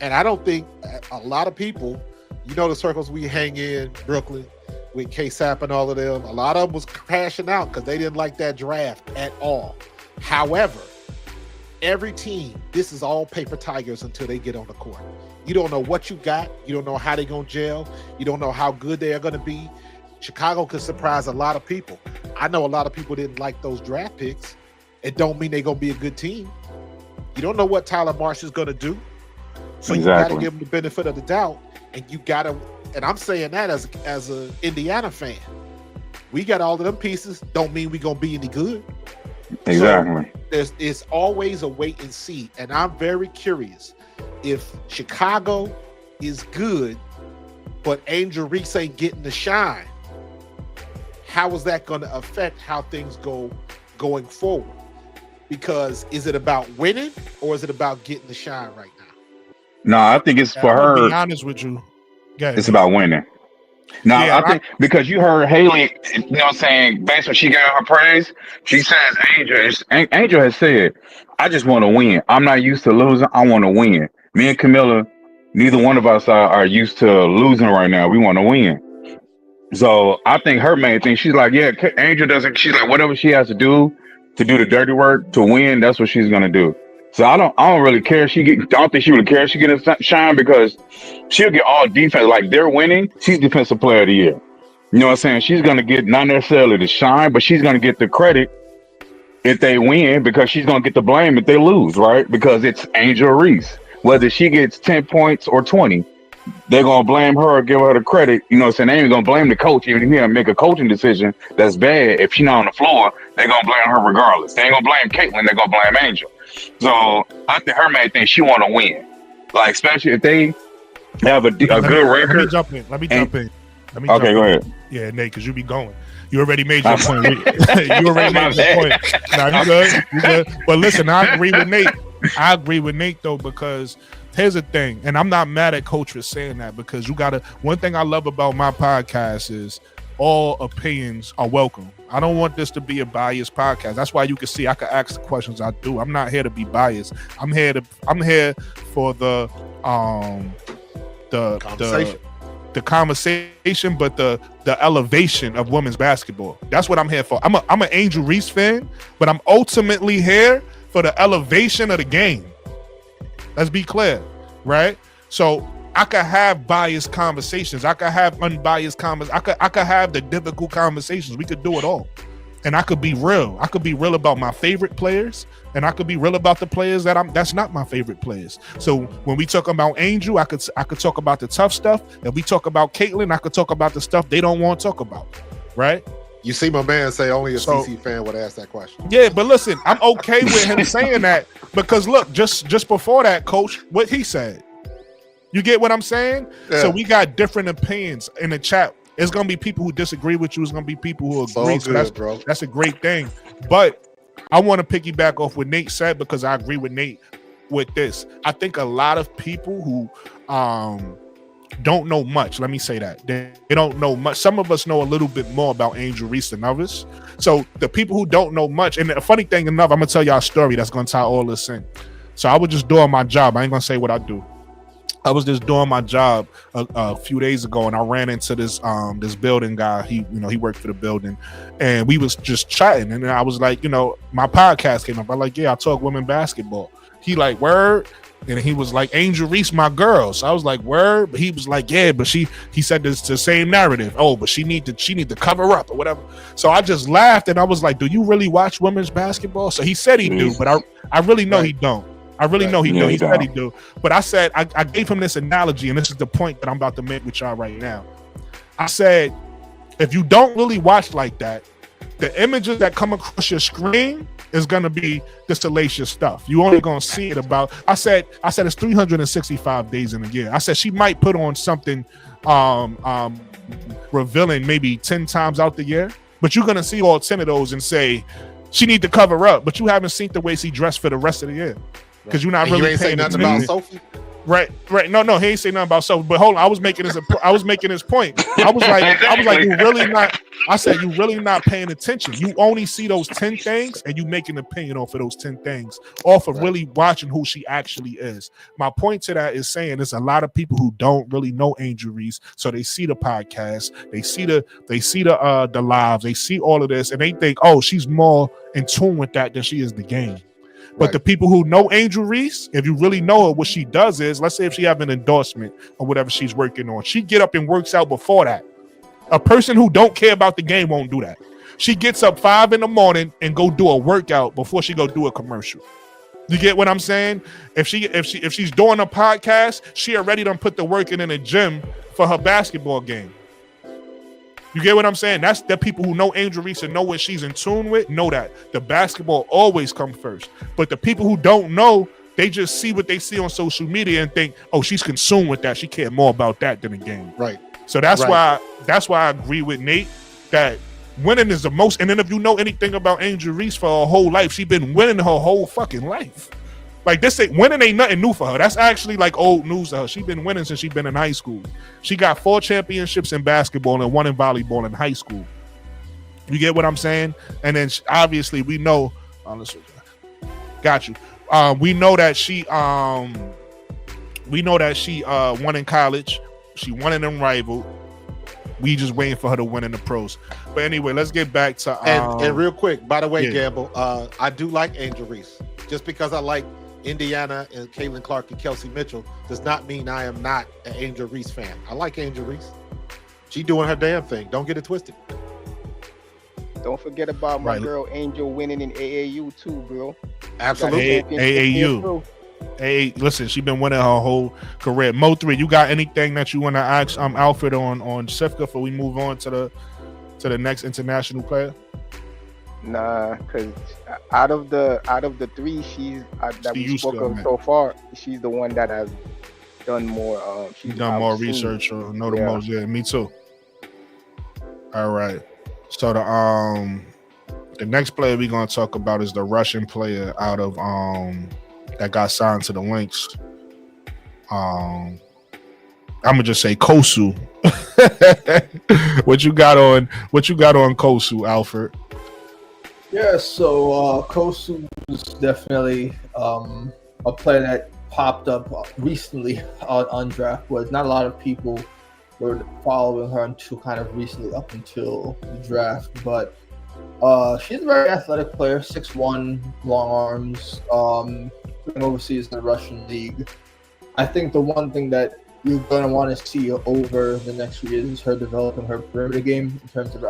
And I don't think a lot of people, you know, the circles we hang in Brooklyn with K-Sap and all of them, a lot of them was crashing out because they didn't like that draft at all. However, every team, this is all paper tigers until they get on the court. You don't know what you got. You don't know how they're going to gel. You don't know how good they are going to be. Chicago could surprise a lot of people. I know a lot of people didn't like those draft picks. It don't mean they're going to be a good team. You don't know what Tyler Marsh is going to do. So you got to give him the benefit of the doubt. And you got to, and I'm saying that as a Indiana fan. We got all of them pieces. Don't mean we're going to be any good. Exactly. So it's always a wait and see. And I'm very curious if Chicago is good, but Angel Reese ain't getting the shine. How is that going to affect how things go going forward? Because is it about winning or is it about getting the shine right now? No, I think it's for her. To be honest with you, it's about winning. No, I think because you heard Haley, you know what I'm saying, based on she gave her praise, she says Angel has said, I just want to win. I'm not used to losing. I want to win. Me and Camila, neither one of us are used to losing right now. We want to win. So I think her main thing, she's like, yeah, Angel doesn't, she's like, whatever she has to do the dirty work to win, that's what she's gonna do. So I don't really care. I don't think she would care if she get a shine because she'll get all defense. Like they're winning, she's defensive player of the year. You know what I'm saying? She's gonna get not necessarily the shine, but she's gonna get the credit if they win because she's gonna get the blame if they lose, right? Because it's Angel Reese. Whether she gets 10 points or 20, they're gonna blame her or give her the credit. You know what I'm saying? They ain't gonna blame the coach even if he make a coaching decision that's bad. If she's not on the floor, they're gonna blame her regardless. They ain't gonna blame Caitlin, they're gonna blame Angel. So I think her main thing, she wanna win. Like especially if they have a good record. Let me jump in. Okay, go ahead. Yeah, Nate, because you be going. You already made your point. You already made your point. Nah, you good. But listen, I agree with Nate though, because here's the thing, and I'm not mad at Coach for saying that because one thing I love about my podcast is all opinions are welcome. I don't want this to be a biased podcast. That's why you can see I can ask the questions I do. I'm not here to be biased. I'm here for the conversation, but the elevation of women's basketball. That's what I'm here for. I'm an Angel Reese fan, but I'm ultimately here for the elevation of the game. Let's be clear, right? So I could have biased conversations. I could have unbiased conversations. I could have the difficult conversations. We could do it all. And I could be real. I could be real about my favorite players, and I could be real about the players that's not my favorite players. So when we talk about Angel, I could talk about the tough stuff. If we talk about Caitlin, I could talk about the stuff they don't want to talk about, right? You see my man say only a CC fan would ask that question. Yeah, but listen, I'm okay with him saying that because look, just before that, Coach, what he said. You get what I'm saying? Yeah. So we got different opinions in the chat. It's gonna be people who disagree with you. It's gonna be people who agree. So that's a great thing. But I want to piggyback off what Nate said because I agree with Nate with this. I think a lot of people who don't know much. Let me say that. They don't know much. Some of us know a little bit more about Angel Reese than others. So the people who don't know much, and the funny thing enough, I'm gonna tell y'all a story that's gonna tie all this in. So I was just doing my job. I ain't gonna say what I do. I was just doing my job a few days ago, and I ran into this building guy. He worked for the building, and we was just chatting. And then I was like, my podcast came up. I'm like, yeah, I talk women basketball. He like, word. And he was like, Angel Reese, my girl. So I was like, word. But he was like, yeah, but he said this the same narrative. Oh, but she need to cover up or whatever. So I just laughed and I was like, do you really watch women's basketball? So he said he do, but I really know he don't. I really know he do. He said he do. But I said, I gave him this analogy, and this is the point that I'm about to make with y'all right now. I said, if you don't really watch like that, the images that come across your screen is gonna be the salacious stuff. You only gonna see it about. I said it's 365 days in a year. I said she might put on something revealing maybe 10 times out the year, but you're gonna see all 10 of those and say she need to cover up. But you haven't seen the way she dressed for the rest of the year because you're not really paying nothing attention. about Sophie. Right. No, he ain't say nothing about Sophie. But hold on, I was making his point. I was like, you really not. I said you really not paying attention. You only see those 10 things, and you make an opinion off of those 10 things, off of really watching who she actually is. My point to that is saying there's a lot of people who don't really know Angel Reese, so they see the podcast, they see the lives, they see all of this, and they think, oh, she's more in tune with that than she is the game. But the people who know Angel Reese, if you really know her, what she does is, let's say if she have an endorsement or whatever she's working on, she get up and works out before that. A person who don't care about the game won't do that. She gets up 5 a.m. and go do a workout before she go do a commercial. You get what I'm saying? If she's doing a podcast, she already done put the work in the gym for her basketball game. You get what I'm saying? That's the people who know Angel Reese and know what she's in tune with, know that the basketball always comes first. But the people who don't know, they just see what they see on social media and think, oh, she's consumed with that. She cares more about that than the game. Right. So that's why I agree with Nate that winning is the most. And then if you know anything about Angel Reese for her whole life, she's been winning her whole fucking life. Like winning ain't nothing new for her. That's actually like old news to her. She's been winning since she's been in high school. She got 4 championships in basketball and 1 in volleyball in high school. You get what I'm saying? And then obviously we know. Got you. We know that she won in college. She won in them rival. We just waiting for her to win in the pros. But anyway, let's get back to and real quick. By the way, Gamble, I do like Angel Reese. Just because I like Indiana and Caitlin Clark and Kelsey Mitchell does not mean I am not an Angel Reese fan. I like Angel Reese. She doing her damn thing. Don't get it twisted. Don't forget about my girl Angel winning in AAU too, bro. Absolutely. AAU. Hey, listen, she's been winning her whole career. Mo3, you got anything that you want to ask Alfred on Syuka before we move on to the next international player? Nah, because out of the 3 that we spoke of so far, she's the one that has done more. She's done more research or know the most. Yeah, me too. All right. So the next player we're gonna talk about is the Russian player out of that got signed to the Lynx. I'm gonna just say Kosu. What you got on Kosu, Alfred? Yeah, so Kosu is definitely a player that popped up recently on draft boards. Not a lot of people were following her until kind of recently, up until the draft. But she's a very athletic player, 6'1", long arms, playing overseas in the Russian league. I think the one thing that you're going to want to see over the next few years is her developing her perimeter game in terms of her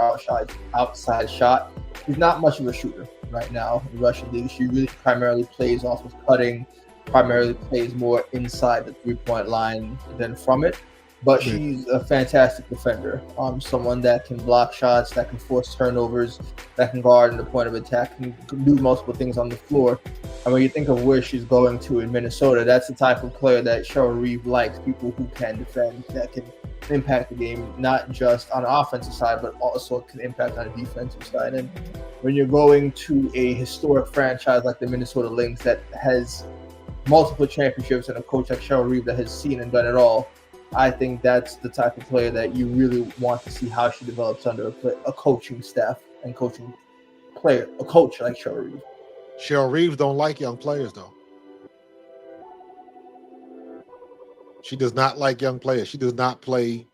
outside shot. She's not much of a shooter right now in the Russian league. She really primarily plays off of cutting, primarily plays more inside the three-point line than from it. But she's a fantastic defender. Someone that can block shots, that can force turnovers, that can guard in the point of attack, can do multiple things on the floor. And when you think of where she's going to in Minnesota, that's the type of player that Cheryl Reeve likes, people who can defend, that can impact the game, not just on the offensive side, but also can impact on the defensive side. And when you're going to a historic franchise like the Minnesota Lynx that has multiple championships and a coach like Cheryl Reeve that has seen and done it all, I think that's the type of player that you really want to see how she develops under a coaching staff and coaching player, a coach like Cheryl Reeve. Cheryl Reeve don't like young players, though. She does not like young players. She does not play.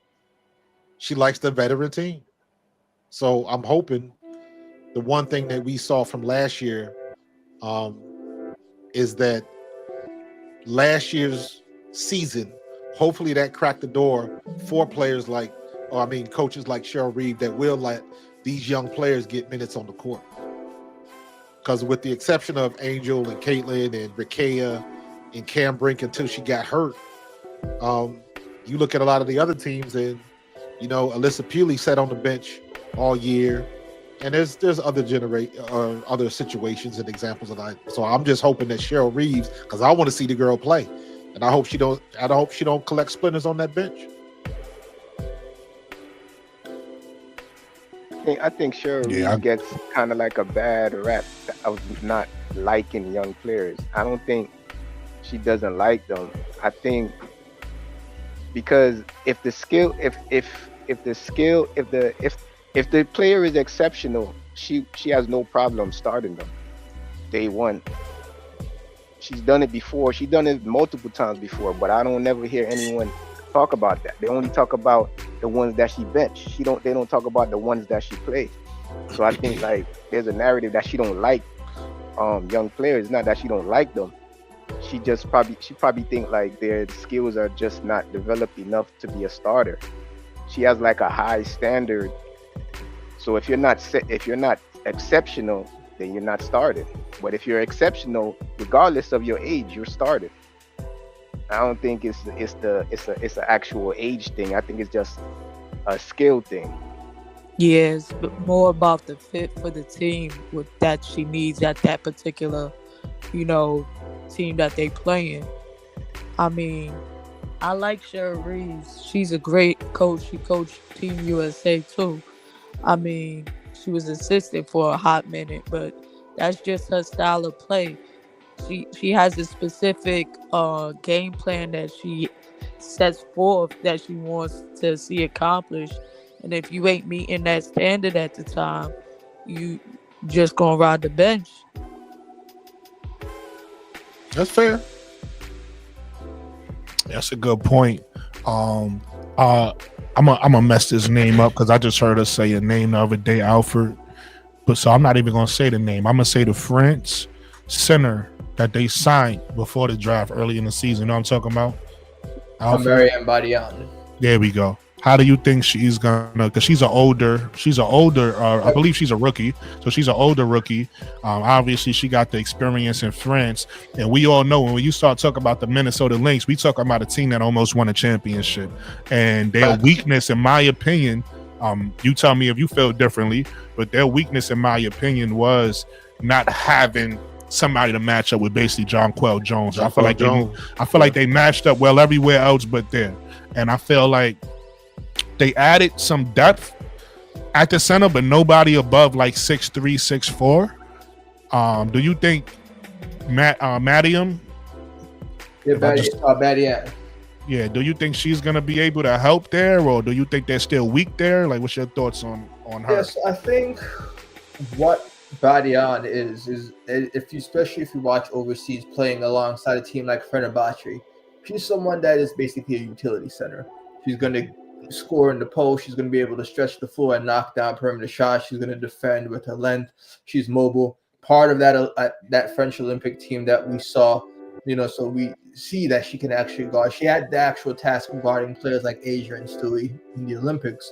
She likes the veteran team. So I'm hoping the one thing that we saw from last year is that last year's season, hopefully that cracked the door for players coaches like Cheryl Reeve that will let these young players get minutes on the court. Because with the exception of Angel and Caitlin and Rikea and Cam Brink until she got hurt, you look at a lot of the other teams and, Alyssa Puley sat on the bench all year. And there's other other situations and examples of that. So I'm just hoping that Cheryl Reeves, because I want to see the girl play, and I hope she don't collect splinters on that bench. I think Cheryl Reeve gets kind of like a bad rap of not liking young players. I don't think she doesn't like them. I think because if the player is exceptional, she has no problem starting them day one. She's done it before. She's done it multiple times before, but I don't never hear anyone talk about that. They only talk about the ones that she bench. They don't talk about the ones that she plays. So I think like there's a narrative that she don't like young players. Not that she don't like them. She probably think like their skills are just not developed enough to be a starter. She has like a high standard. So if you're not exceptional, then you're not started. But if you're exceptional, regardless of your age, you're started. I don't think it's an actual age thing. I think it's just a skill thing. Yeah, it's more about the fit for the team with that she needs at that particular, team that they playing. I mean, I like Cheryl Reeves. She's a great coach. She coached Team USA too. I mean, she was assistant for a hot minute, but that's just her style of play. She has a specific game plan that she sets forth that she wants to see accomplished. And if you ain't meeting that standard at the time, you just gonna ride the bench. That's fair. That's a good point. I'm gonna mess this name up because I just heard her say a name the other day, Alfred. But so I'm not even gonna say the name. I'm gonna say the French center that they signed before the draft early in the season. You know what I'm talking about? Marianne Badian. There we go. How do you think she's gonna? Because she's an older. I believe she's a rookie. So she's an older rookie. Obviously, she got the experience in France, and we all know when you start talking about the Minnesota Lynx, we talk about a team that almost won a championship, and their weakness, in my opinion, you tell me if you feel differently, but their weakness, in my opinion, was not having somebody to match up with basically Jonquel Jones. I feel like they matched up well everywhere else but there, and I feel like they added some depth at the center, but nobody above like 6'3", 6'4". Do you think Madiam? Yeah, Badian. Yeah, do you think she's gonna be able to help there, or do you think they're still weak there? Like, what's your thoughts on her? Yes, I think what Badian is especially if you watch overseas playing alongside a team like Fenerbahce, she's someone that is basically a utility center. She's gonna score in the post. She's going to be able to stretch the floor and knock down perimeter shots. She's going to defend with her length. She's mobile. Part of that French Olympic team that we saw, so we see that she can actually guard. She had the actual task of guarding players like Asia and Stewie in the Olympics.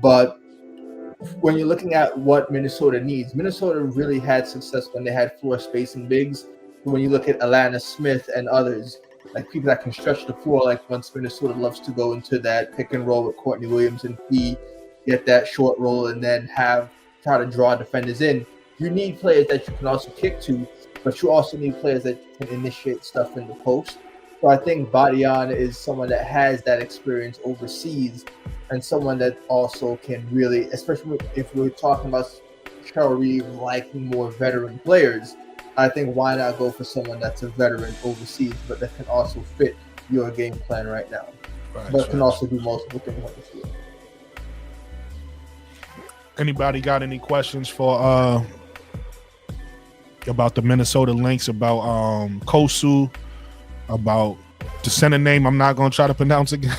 But when you're looking at what Minnesota needs, Minnesota really had success when they had floor spacing bigs. But when you look at Alana Smith and others, like people that can stretch the floor, like once Minnesota loves to go into that pick and roll with Courtney Williams and get that short roll and then try to draw defenders in. You need players that you can also kick to, but you also need players that can initiate stuff in the post. So I think Badian is someone that has that experience overseas and someone that also can really, especially if we're talking about Cheryl Reeve liking more veteran players, I think why not go for someone that's a veteran overseas, but that can also fit your game plan right now, but can also do multiple things on the field. Anybody got any questions for about the Minnesota Lynx, about Kosu, about the center name I'm not going to try to pronounce again,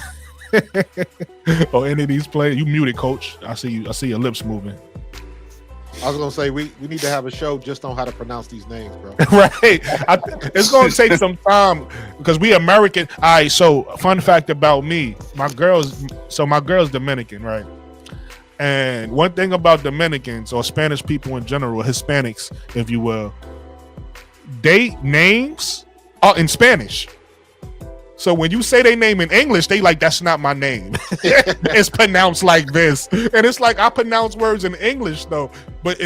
or any of these players? You muted, Coach. I see your lips moving. I was gonna say we need to have a show just on how to pronounce these names, bro. Right. It's gonna take some time because we American. All right. So fun fact about me, my girl's Dominican, right? And one thing about Dominicans or Spanish people in general, Hispanics, if you will, they names are in Spanish. So when you say they name in English, they like, that's not my name. It's pronounced like this. And it's like, I pronounce words in English though. But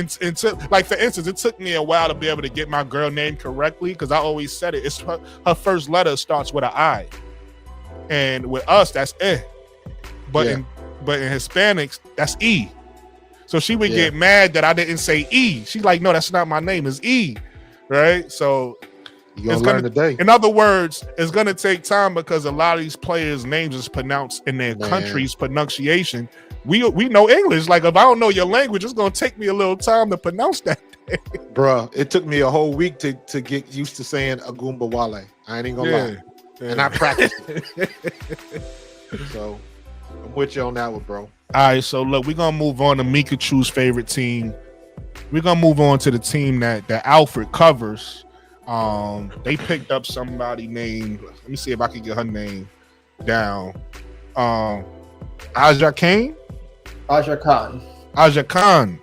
like, for instance, it took me a while to be able to get my girl name correctly because I always said it. It's her first letter starts with an I. And with us, that's eh. But in Hispanics, that's E. So she would get mad that I didn't say E. She's like, no, that's not my name. It's E. Right? So you're gonna learn today. In other words, it's gonna take time because a lot of these players' names is pronounced in their country's pronunciation. We know English. Like, if I don't know your language, it's gonna take me a little time to pronounce that thing. Bruh, it took me a whole week to get used to saying Agumba Wale. I ain't gonna lie. And I practiced it. So I'm with you on that one, bro. All right, so look, we're gonna move on to McCoughtry's favorite team. We're gonna move on to the team that Alfred covers. They picked up somebody named, let me see if I can get her name down. Aisha Khan.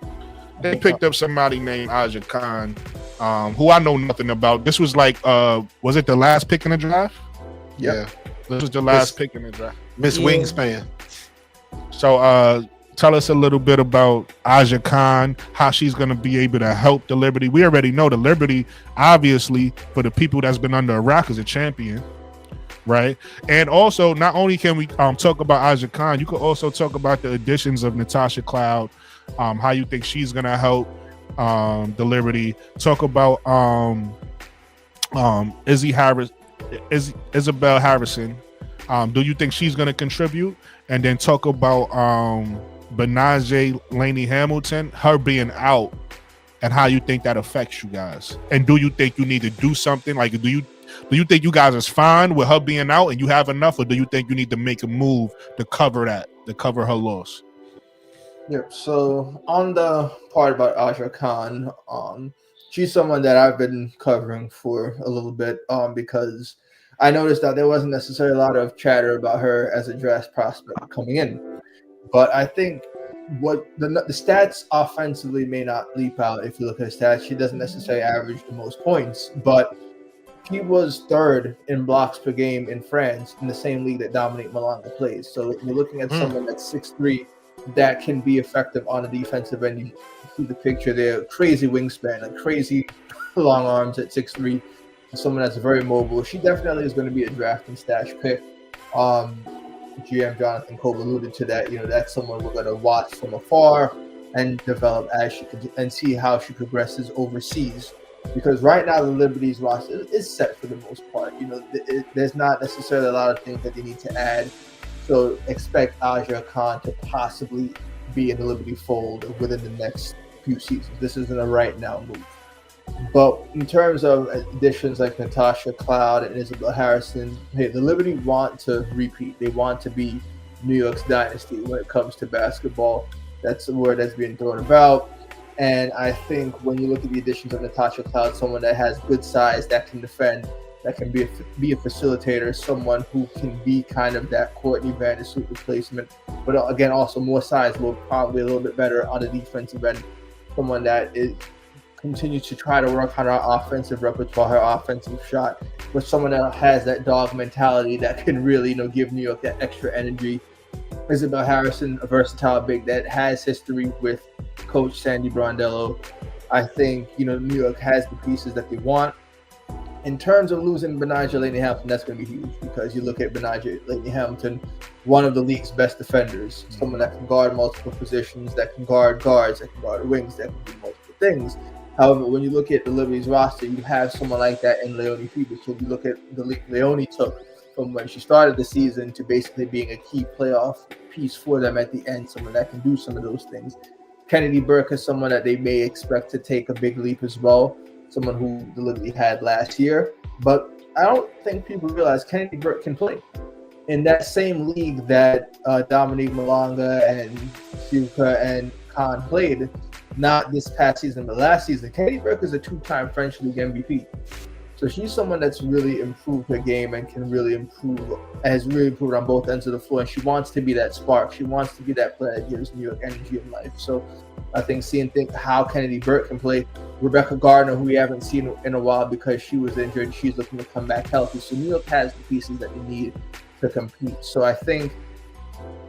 They picked up somebody named Aisha Khan, who I know nothing about. This was like, was it the last pick in the draft? Yeah. This was the last pick in the draft. Miss Wingspan. So tell us a little bit about Aisha Khan, how she's going to be able to help the Liberty. We already know the Liberty, obviously, for the people that's been under a rock, is a champion, right? And also, not only can we talk about Aisha Khan, you could also talk about the additions of Natasha Cloud, how you think she's going to help the Liberty. Talk about Isabel Harrison. Do you think she's going to contribute? And then talk about Benaje Laney Hamilton, her being out, and how you think that affects you guys. And do you think you need to do something? Like, do you think you guys is fine with her being out and you have enough, or do you think you need to make a move to cover her loss? Yep. So on the part about Aisha Khan, she's someone that I've been covering for a little bit because I noticed that there wasn't necessarily a lot of chatter about her as a draft prospect coming in. But I think what the stats offensively may not leap out if you look at her stats. She doesn't necessarily average the most points, but she was third in blocks per game in France in the same league that Dominique Malonga plays. So you're looking at someone that's 6'3", that can be effective on the defensive end. You see the picture there, crazy wingspan, like crazy long arms at 6'3", someone that's very mobile. She definitely is going to be a draft and stash pick. GM Jonathan Cole alluded to that. That's someone we're going to watch from afar and develop as she could, and see how she progresses overseas. Because right now the Liberty's roster is set for the most part. There's not necessarily a lot of things that they need to add. So expect Aisha Khan to possibly be in the Liberty fold within the next few seasons. This isn't a right now move. But in terms of additions like Natasha Cloud and Isabel Harrison, the Liberty want to repeat. They want to be New York's dynasty when it comes to basketball. That's the word that's being thrown about. And I think when you look at the additions of Natasha Cloud, someone that has good size, that can defend, that can be a facilitator, someone who can be kind of that Courtney Vandersloot replacement, but again, also more size, probably a little bit better on the defensive end. Someone that continues to try to work on her offensive repertoire, her offensive shot, but someone that has that dog mentality that can really, give New York that extra energy. Isabel Harrison, a versatile big that has history with Coach Sandy Brondello. I think, New York has the pieces that they want. In terms of losing Benaje Laney Hamilton, that's going to be huge because you look at Benaje Laney Hamilton, one of the league's best defenders, someone that can guard multiple positions, that can guard guards, that can guard wings, that can do multiple things. However, when you look at the Liberty's roster, you have someone like that in Leonie Phoebus. So if you look at the league Leonie took from when she started the season to basically being a key playoff piece for them at the end, someone that can do some of those things. Kennedy Burke is someone that they may expect to take a big leap as well, someone who the Liberty had last year. But I don't think people realize Kennedy Burke can play. In that same league that Dominique Malonga and Syuka and Khan played, not this past season, but last season, Kennedy Burke is a two-time French League MVP. So she's someone that's really improved her game and has really improved on both ends of the floor. And she wants to be that spark. She wants to be that player that gives New York energy and life. So I think how Kennedy Burke can play. Rebecca Gardner, who we haven't seen in a while because she was injured, she's looking to come back healthy. So New York has the pieces that they need to compete. So I think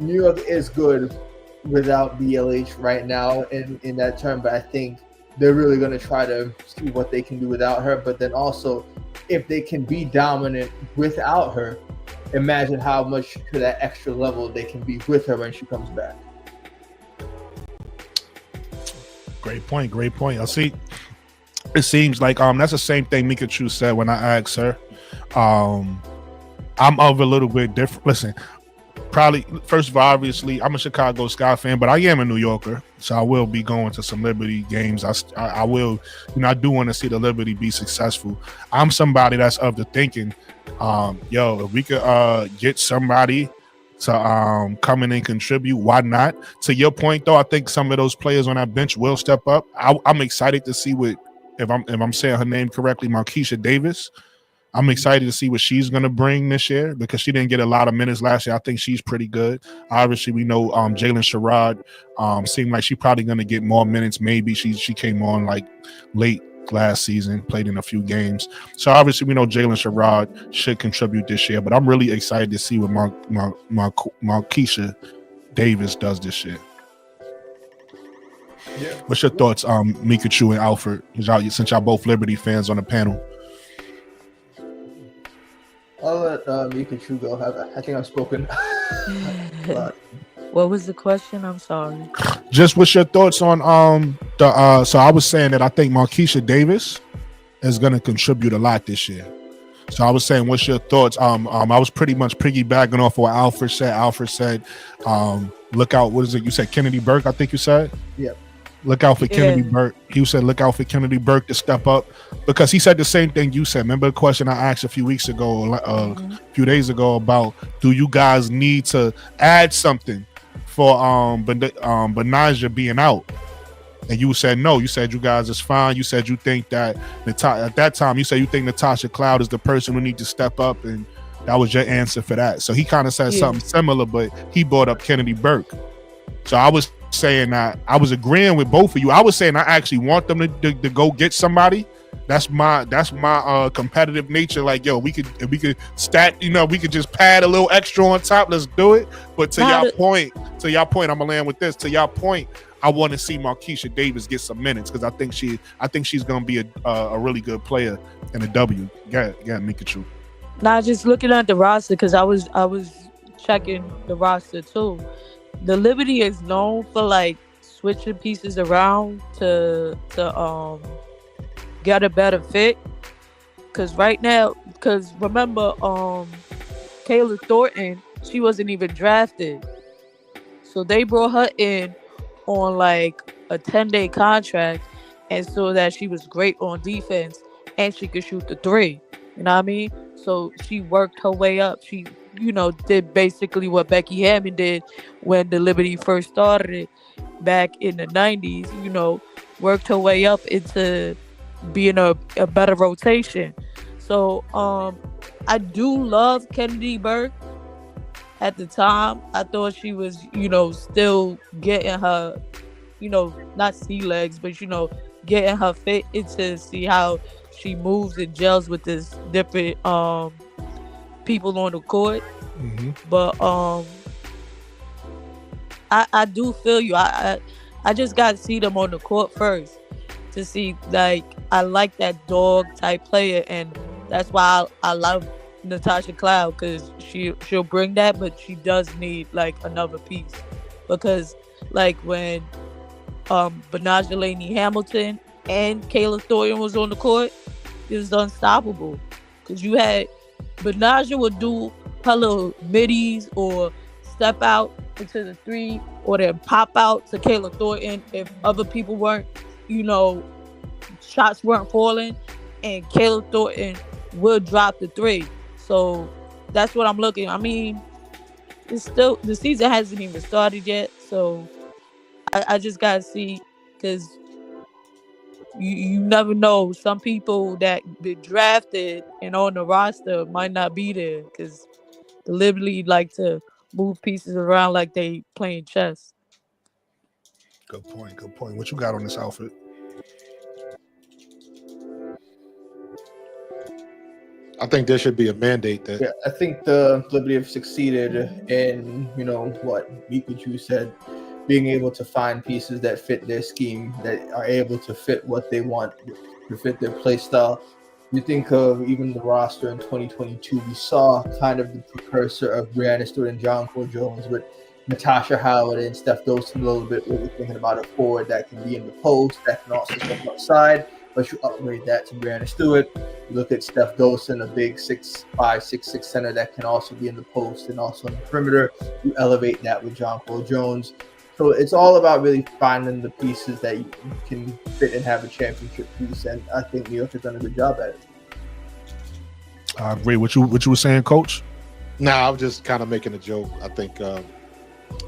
New York is good without BLH right now in that term, but I think they're really going to try to see what they can do without her. But then also, if they can be dominant without her, imagine how much to that extra level they can be with her when she comes back. Great point. I see. It seems like that's the same thing McCoughtry said when I asked her. I'm of a little bit different. Listen, probably first of all, obviously, I'm a Chicago Sky fan, but I am a New Yorker, so I will be going to some Liberty games. I will, I do want to see the Liberty be successful. I'm somebody that's of the thinking, if we could get somebody to come in and contribute, why not? To your point, though, I think some of those players on that bench will step up. I'm excited to see if I'm saying her name correctly, Marquisha Davis. I'm excited to see what she's going to bring this year because she didn't get a lot of minutes last year. I think she's pretty good. Obviously, we know Jalen Sherrod seemed like she's probably going to get more minutes. Maybe she came on like late last season, played in a few games. So obviously, we know Jalen Sherrod should contribute this year. But I'm really excited to see what Marquisha Davis does this year. Yeah. What's your thoughts, McCoughtry and Alfred, since y'all both Liberty fans on the panel? I'll let McCoughtry go. I think I've spoken. What was the question? I'm sorry. Just what's your thoughts on so I was saying that I think Marquisha Davis is going to contribute a lot this year. So I was saying, what's your thoughts? I was pretty much piggybacking off of what Alfred said. Alfred said, look out. What is it? You said Kennedy Burke, I think you said? Yep. Look out for Kennedy Burke. He said, look out for Kennedy Burke to step up because he said the same thing you said. Remember the question I asked a few weeks ago, a few days ago about do you guys need to add something for Benaja being out? And you said no. You said you guys is fine. You said you think that at that time you said you think Natasha Cloud is the person who needs to step up, and that was your answer for that. So he kind of said something similar, but he brought up Kennedy Burke. So I was saying that I was agreeing with both of you. I was saying I actually want them to go get somebody. That's my competitive nature. Like, if we could stack, we could just pad a little extra on top. Let's do it. But to y'all point, I'm gonna land with this. To y'all point, I want to see Marquisha Davis get some minutes because I think she's gonna be a really good player in the W. Yeah, McCoughtry. Not just looking at the roster because I was checking the roster too. The Liberty is known for like switching pieces around to get a better fit. Cause right now, remember, Kayla Thornton, she wasn't even drafted, so they brought her in on like a 10-day contract, and so that she was great on defense and she could shoot the three. You know what I mean? So she worked her way up. She did basically what Becky Hammond did when the Liberty first started back in the 90s, worked her way up into being a better rotation. So I do love Kennedy Burke. At the time, I thought she was, still getting her, not sea legs, but, getting her fit into see how she moves and gels with this different people on the court. Mm-hmm. But I do feel you. I just got to see them on the court first to see, like, I like that dog type player, and that's why I love Natasha Cloud, because she'll bring that, but she does need like another piece, because like when Benaja Laney Hamilton and Kayla Thornton was on the court, it was unstoppable, because you had Benaja would do her little middies or step out into the three or then pop out to Kayla Thornton if other people weren't, shots weren't falling, and Kayla Thornton will drop the three. So that's what I'm looking. I mean, it's still, the season hasn't even started yet, so I just gotta see, because you never know. Some people that get drafted and on the roster might not be there because they literally like to move pieces around like they playing chess. Good point. Good point. What you got on this outfit? I think there should be a mandate that. Yeah, I think the Liberty have succeeded in, what Mikuchu said, being able to find pieces that fit their scheme, that are able to fit what they want, to fit their play style. You think of even the roster in 2022, we saw kind of the precursor of Brianna Stewart and John Paul Jones with Natasha Howard and Steph Dawson a little bit. We're thinking about a forward that can be in the post, that can also step outside, but you upgrade that to Brianna Stewart. You look at Steph Dawson, a big 6'5", 6'6" center that can also be in the post and also in the perimeter. You elevate that with John Paul Jones. So it's all about really finding the pieces that you can fit and have a championship piece, and I think New York has done a good job at it. I agree. What you were saying, Coach? Nah, I was just kind of making a joke. I think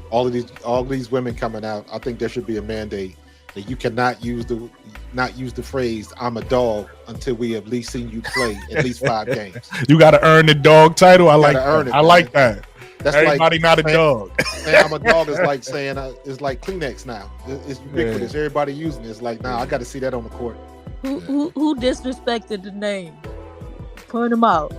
all of these women coming out, I think there should be a mandate that you cannot use the phrase "I'm a dog" until we have at least seen you play at least 5 games. You got to earn the dog title. I like that. That's everybody not a dog. Man, I'm a dog is like saying it's like Kleenex now. It's ubiquitous. Everybody using it. It's like, I got to see that on the court. Who disrespected the name? Point them out.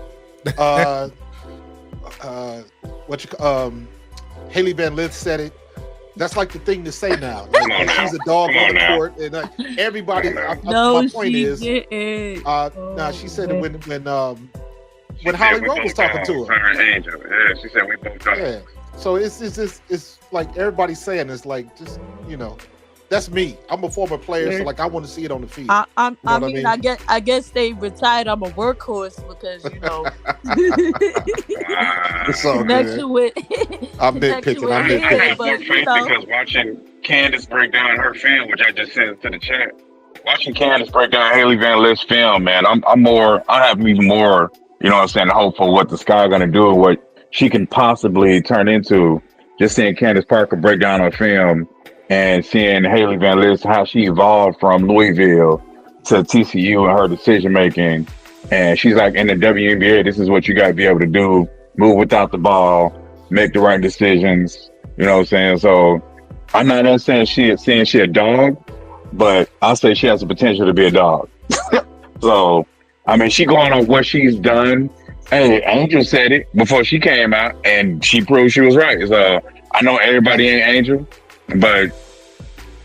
Haley Van Lith said it. That's like the thing to say now. Like, she's a dog on the court, and everybody. My point is, she said it when Holly Rowe was talking to her. Angel. Yeah, she said we both talking. Yeah. So it's like everybody's saying it's like just that's me. I'm a former player, so like I want to see it on the field. I guess they retired. I'm a workhorse because it's all connection with. I'm nitpicking. Because watching Candace break down her film, which I just sent to the chat. Watching Candace break down Haley Van Lith's film, man, I have even more. Hope for what the Sky going to do, what she can possibly turn into. Just seeing Candace Parker break down her film and seeing Haley Van Lith, how she evolved from Louisville to TCU and her decision making. And she's like, in the WNBA, this is what you got to be able to do: move without the ball, make the right decisions. You know what I'm saying? So I'm not saying she a dog, but I'll say she has the potential to be a dog. So. I mean, she going on what she's done. Hey, Angel said it before she came out, and she proved she was right. So I know everybody ain't Angel, but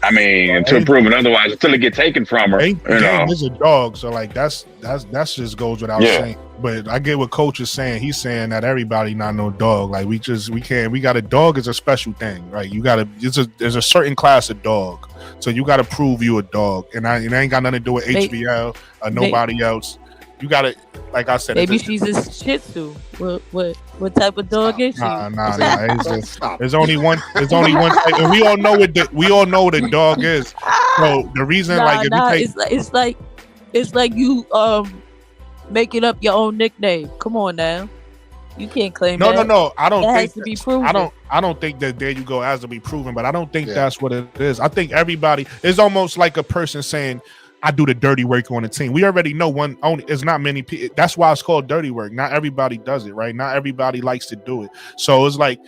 I mean, until proven otherwise, until it get taken from her, Angel is a dog. So like that's just goes without saying. But I get what Coach is saying. He's saying that everybody not no dog. Like we got a dog is a special thing, right? There's a certain class of dog. So you got to prove you a dog, and it ain't got nothing to do with HBL or nobody else. You got to, like I said, maybe she's a Shih Tzu. What type of dog is she? Nah. There's only one. And we all know what the dog is. So the reason, it's like you making up your own nickname. Come on now, you can't claim that. No. I don't think has to be proven. I don't think that there you go has to be proven, but I don't think that's what it is. I think everybody is almost like a person saying, I do the dirty work on the team. We already know it's not many people. That's why it's called dirty work. Not everybody does it, right? Not everybody likes to do it. So it's like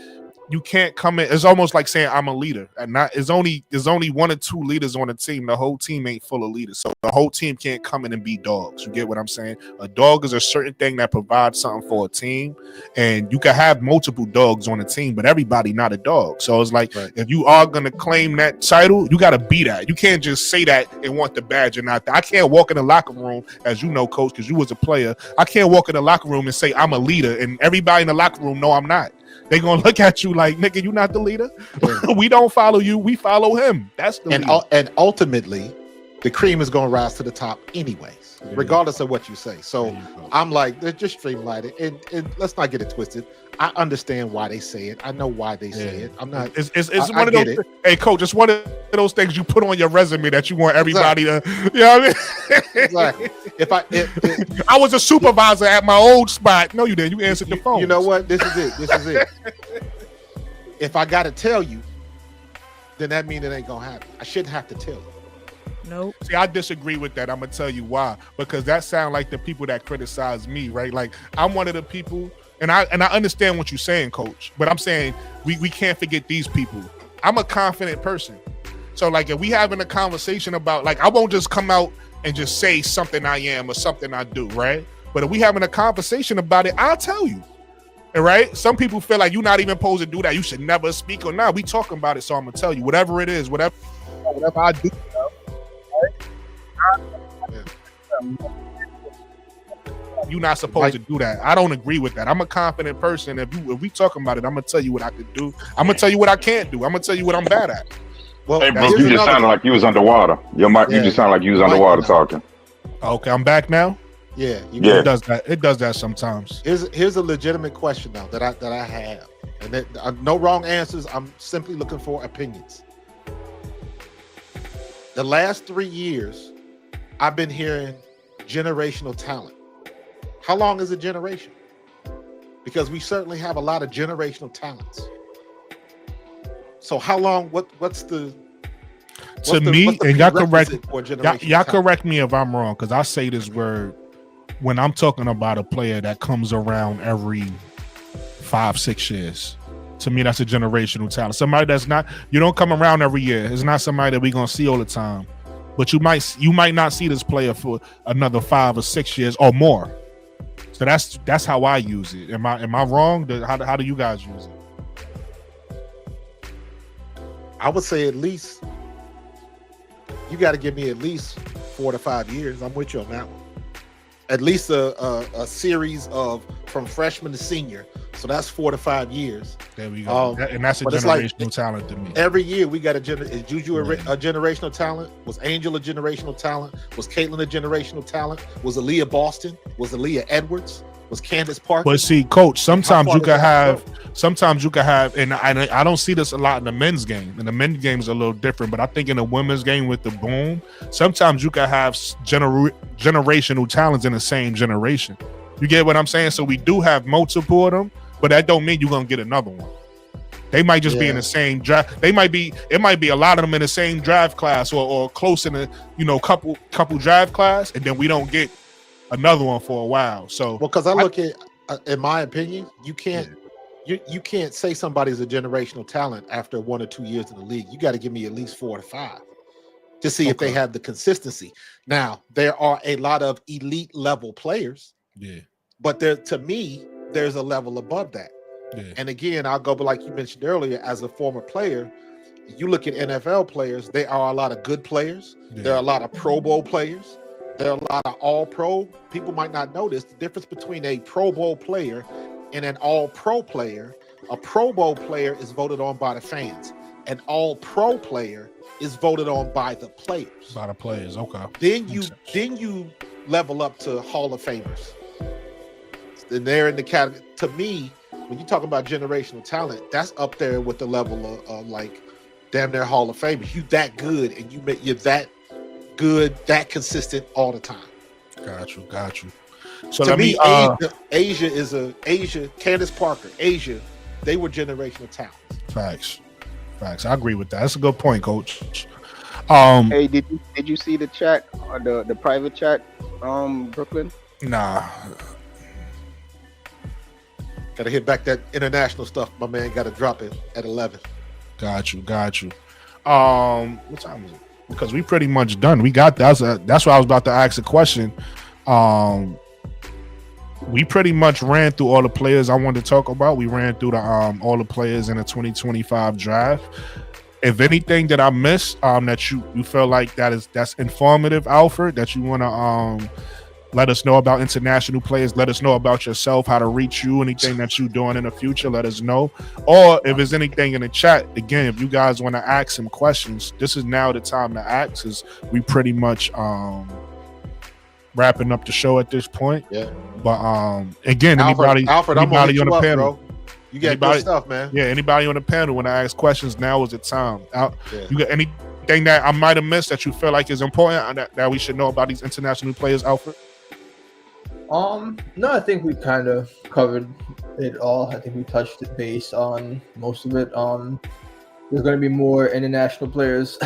you can't come in. It's almost like saying I'm a leader, and there's only 1 or 2 leaders on the team. The whole team ain't full of leaders, so the whole team can't come in and be dogs. You get what I'm saying? A dog is a certain thing that provides something for a team, and you can have multiple dogs on a team, but everybody not a dog. So it's like if you are gonna claim that title, you got to be that. You can't just say that and want the badge and not that. I can't walk in the locker room, as you know, Coach, because you was a player. I can't walk in the locker room and say I'm a leader, and everybody in the locker room know I'm not. They gonna look at you like, nigga, you not the leader. We don't follow you. We follow him. That's the leader. And ultimately, the cream is gonna rise to the top anyways, regardless of what you say. So I'm like, they're just streamlined it. And let's not get it twisted. I understand why they say it. I know why they say it. I'm not. It's one of those. Hey, Coach, it's one of those things you put on your resume that you want everybody to. You know what I mean? Exactly. If I was a supervisor at my old spot. No, you didn't. You answered the phone. You know what? This is it. If I got to tell you, then that means it ain't gonna happen. I shouldn't have to tell you. Nope. See, I disagree with that. I'm gonna tell you why. Because that sound like the people that criticize me, right? Like I'm one of the people, and I understand what you're saying, Coach. But I'm saying we can't forget these people. I'm a confident person, so like if we having a conversation about, like, I won't just come out and just say something I am or something I do, right? But if we having a conversation about it, I'll tell you. All right. Some people feel like you're not even supposed to do that. You should never speak or not. We talking about it, so I'm gonna tell you whatever it is, whatever I do. You're not supposed to do that. I don't agree with that. I'm a confident person. If we talking about it, I'm gonna tell you what I could do. I'm gonna tell you what I can't do. I'm gonna tell you what I'm bad at. Well, hey, bro, you just sounded like you was underwater. Your mic, you just sounded like you was underwater talking. Okay, I'm back now. Yeah, it does that. It does that sometimes. Here's a legitimate question though that I have, and that, no wrong answers. I'm simply looking for opinions. The last 3 years, I've been hearing generational talent. How long is a generation? Because we certainly have a lot of generational talents. So how long? What's the? To me, and y'all correct me if I'm wrong, because I say this word when I'm talking about a player that comes around every 5-6 years. To me, that's a generational talent. Somebody that's not, you don't come around every year. It's not somebody that we're gonna see all the time. But you might not see this player for another 5 or 6 years or more. So that's how I use it. Am I wrong? How do you guys use it? I would say at least you got to give me at least 4 to 5 years. I'm with you on that one. At least a series of from freshman to senior. So that's 4 to 5 years. There we go. And that's a generational talent to me. Every year we got is Juju a generational talent? Was Angel a generational talent? Was Caitlin a generational talent? Was Aaliyah Boston? Was Aaliyah Edwards? Was Candace Parker? But see, Coach, sometimes you can have, and I don't see this a lot in the men's game. And the men's game is a little different, but I think in the women's game with the boom, sometimes you can have generational talents in the same generation. You get what I'm saying? So we do have multiple of them, but that don't mean you're gonna get another one. They might just be in the same draft. It might be a lot of them in the same draft class or close in a couple draft class, and then we don't get another one for a while. So because I look at, in my opinion, you can't say somebody's a generational talent after 1 or 2 years in the league. You got to give me at least 4 to 5 to see if they have the consistency. Now, there are a lot of elite level players, but to me, there's a level above that. And again, I'll go, but like you mentioned earlier, as a former player, you look at NFL players, there are a lot of good players. There are a lot of Pro Bowl players. There are a lot of all-pro. People might not notice the difference between a Pro Bowl player and an all-pro player. A Pro Bowl player is voted on by the fans. An all-pro player is voted on by the players. By the players, okay. Then you level up to Hall of Famers. And they're in the category. To me, when you talk about generational talent, that's up there with the level of like damn near Hall of Famers. You that good, and you're that good, that consistent all the time. Got you. So to me, Asia, Candace Parker, they were generational talents. Facts. I agree with that. That's a good point, Coach. Hey, did you see the chat or the private chat, Brooklyn? Nah. Got to hit back that international stuff. My man got to drop it at 11. Got you. What time is it? Because we pretty much done. We got that. That's why I was about to ask a question. We pretty much ran through all the players I wanted to talk about. We ran through all the players in the 2025 draft. If anything that I missed, that you feel like that's informative, Alfred, that you want to let us know about international players, let us know about yourself, how to reach you, anything that you're doing in the future, let us know. Or if there's anything in the chat, again, if you guys want to ask some questions, this is now the time to ask, because we pretty much wrapping up the show at this point. Yeah. But anybody Alfred, anybody on the panel, bro. You got good stuff, man. Yeah, anybody on the panel want to ask questions, now is the time. You got anything that I might have missed that you feel like is important that we should know about these international players, Alfred? No, I think we kind of covered it all. I think we touched base on most of it. there's going to be more international players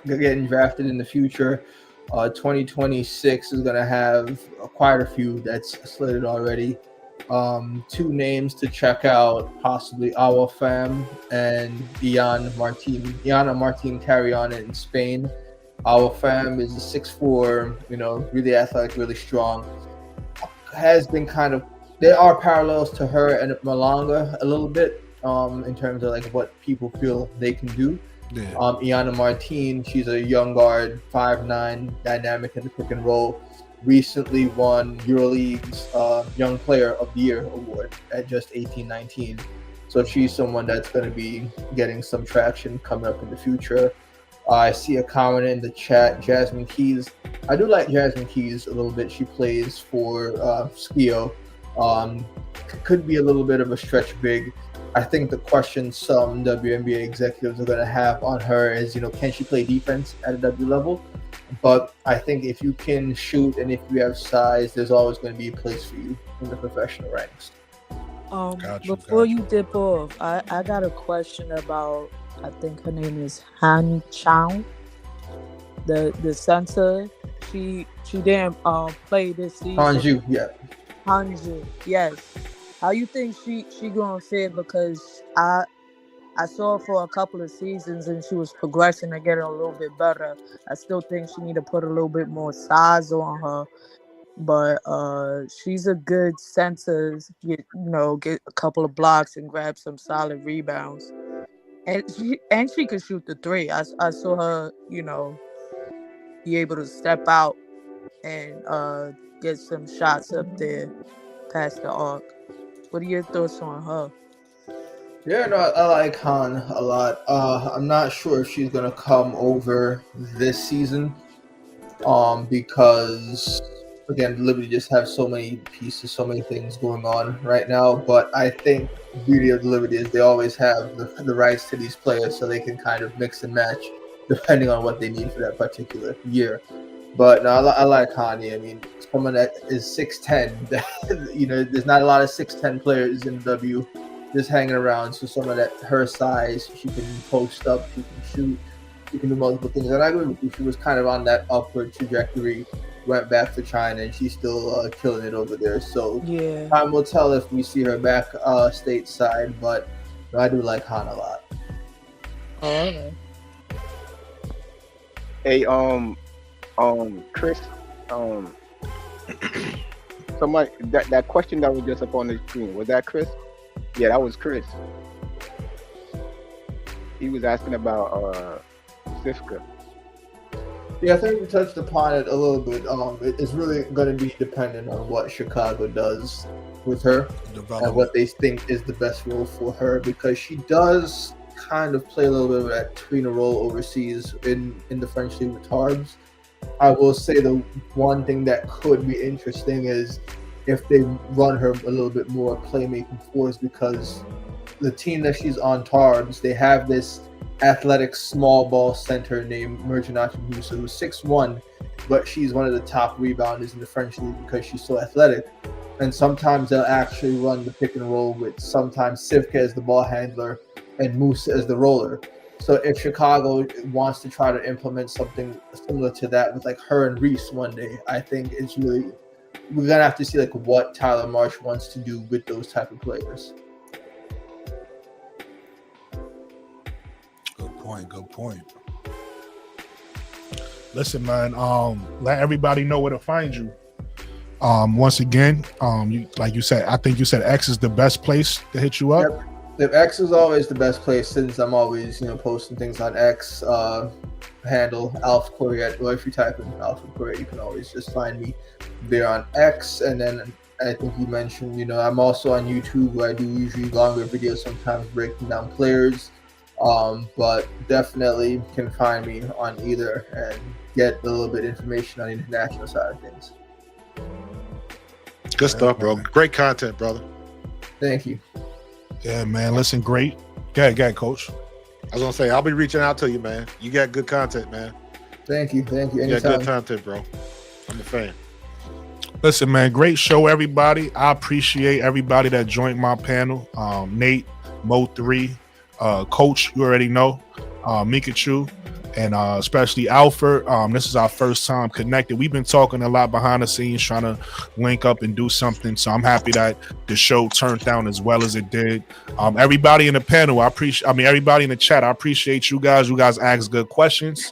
getting drafted in the future. 2026 is going to have quite a few that's slated already. 2 names to check out, possibly Our Fam and Iana Martin carry on in Spain. Our Fam is a 6'4", really athletic, really strong. Has been there are parallels to her and Malanga a little bit in terms of like what people feel they can do. Yeah. Iana Martin, she's a young guard, 5'9", dynamic in the pick and roll. Recently won EuroLeague's Young Player of the Year award at just 18-19. So she's someone that's going to be getting some traction coming up in the future. I see a comment in the chat, Jasmine Keys. I do like Jasmine Keys a little bit. She plays for Skio. Could be a little bit of a stretch big. I think the question some WNBA executives are going to have on her is, can she play defense at a W level? But I think if you can shoot and if you have size, there's always going to be a place for you in the professional ranks. Before you dip off, I got a question about, I think her name is Han Chao, the center. She didn't play this season. Hanju, yeah. Hanju, yes. How you think she gonna fit? Because I saw her for a couple of seasons and she was progressing and getting a little bit better. I still think she need to put a little bit more size on her, but she's a good center. Get a couple of blocks and grab some solid rebounds, and she could shoot the 3. I saw her, be able to step out and get some shots up there past the arc. What are your thoughts on her? Yeah, no, I like Han a lot. I'm not sure if she's gonna come over this season, because again, Liberty just have so many pieces, so many things going on right now. But I think the beauty of Liberty is they always have the rights to these players, so they can kind of mix and match depending on what they need for that particular year. But no, I like Hani. I mean, someone that is 6'10", there's not a lot of 6'10" players in the W just hanging around. So someone at her size, she can post up, she can shoot, she can do multiple things. And I agree with you, she was kind of on that upward trajectory, went back to China, and she's still killing it over there. So yeah, time will tell if we see her back stateside, but I do like Han a lot. Okay. Hey, Chris, somebody that question that was just up on the screen, was that Chris? Yeah, that was Chris. He was asking about Syuka. Yeah, I think we touched upon it a little bit. It's really going to be dependent on what Chicago does with her and what they think is the best role for her, because she does kind of play a little bit of that tweener role overseas in the French League with Tarbes. I will say the one thing that could be interesting is if they run her a little bit more playmaking force, because the team that she's on Tarbes, they have this athletic small ball center named Merjanati Musa, who's 6'1", but she's one of the top rebounders in the French League because she's so athletic. And sometimes they'll actually run the pick and roll with sometimes Syuka as the ball handler and Musa as the roller. So if Chicago wants to try to implement something similar to that with like her and Reese one day, I think it's really, we're gonna have to see like what Tyler Marsh wants to do with those type of players. Good point. Listen, man, let everybody know where to find you. Once again, like you said, I think you said X is the best place to hit you up. Yep. X is always the best place, since I'm always, posting things on X. Handle Alpha Corriette, or if you type in Alpha Corriette, you can always just find me there on X. And then I think you mentioned, I'm also on YouTube, where I do usually longer videos, sometimes breaking down players. But definitely can find me on either and get a little bit of information on the international side of things. Good stuff, bro. Great content, brother. Thank you. Yeah, man. Listen, great. Go ahead, Coach. I was gonna say, I'll be reaching out to you, man. You got good content, man. Thank you. Anytime. You got good content, bro. I'm a fan. Listen, man, great show, everybody. I appreciate everybody that joined my panel. Nate, Mo3, Coach, you already know. McCoughtry, and especially Alfred. This is our first time connected. We've been talking a lot behind the scenes, trying to link up and do something. So I'm happy that the show turned out as well as it did. Everybody in the panel, everybody in the chat, I appreciate you guys. You guys ask good questions.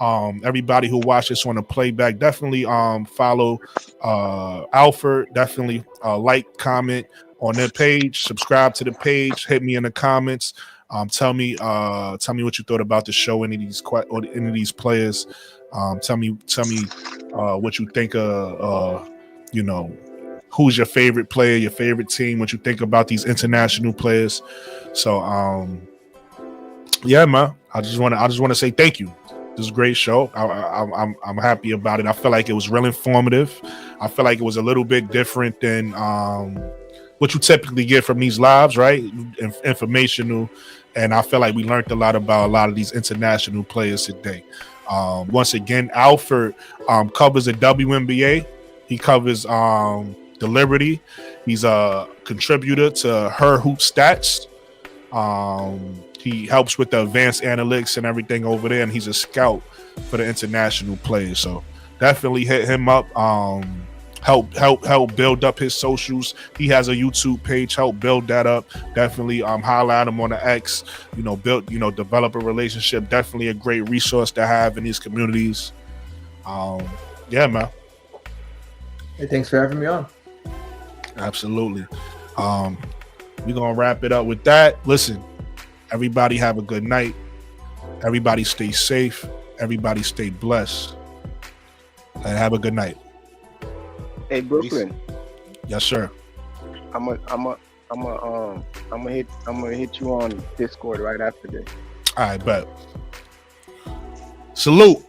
Everybody who watched this on the playback, definitely follow Alfred. Definitely like, comment on their page, subscribe to the page, hit me in the comments. Tell me what you thought about the show. Any of these players. Tell me what you think. Who's your favorite player, your favorite team? What you think about these international players? So, yeah, man. I just want to say thank you. This is a great show. I'm happy about it. I feel like it was real informative. I feel like it was a little bit different than what you typically get from these lives, right? Informational. And I feel like we learned a lot about a lot of these international players today. Once again, Alfred covers the WNBA. He covers the Liberty. He's a contributor to Her Hoop Stats. He helps with the advanced analytics and everything over there, and he's a scout for the international players. So definitely hit him up. Help build up his socials. He has a YouTube page. Help build that up. Definitely highlight him on the X. Develop a relationship. Definitely a great resource to have in these communities. Yeah, man. Hey, thanks for having me on. Absolutely. We're gonna wrap it up with that. Listen, everybody have a good night. Everybody stay safe. Everybody stay blessed. And have a good night. Hey, Brooklyn. Yes, sir. I'm gonna hit you on Discord right after this. All right, bet. Salute.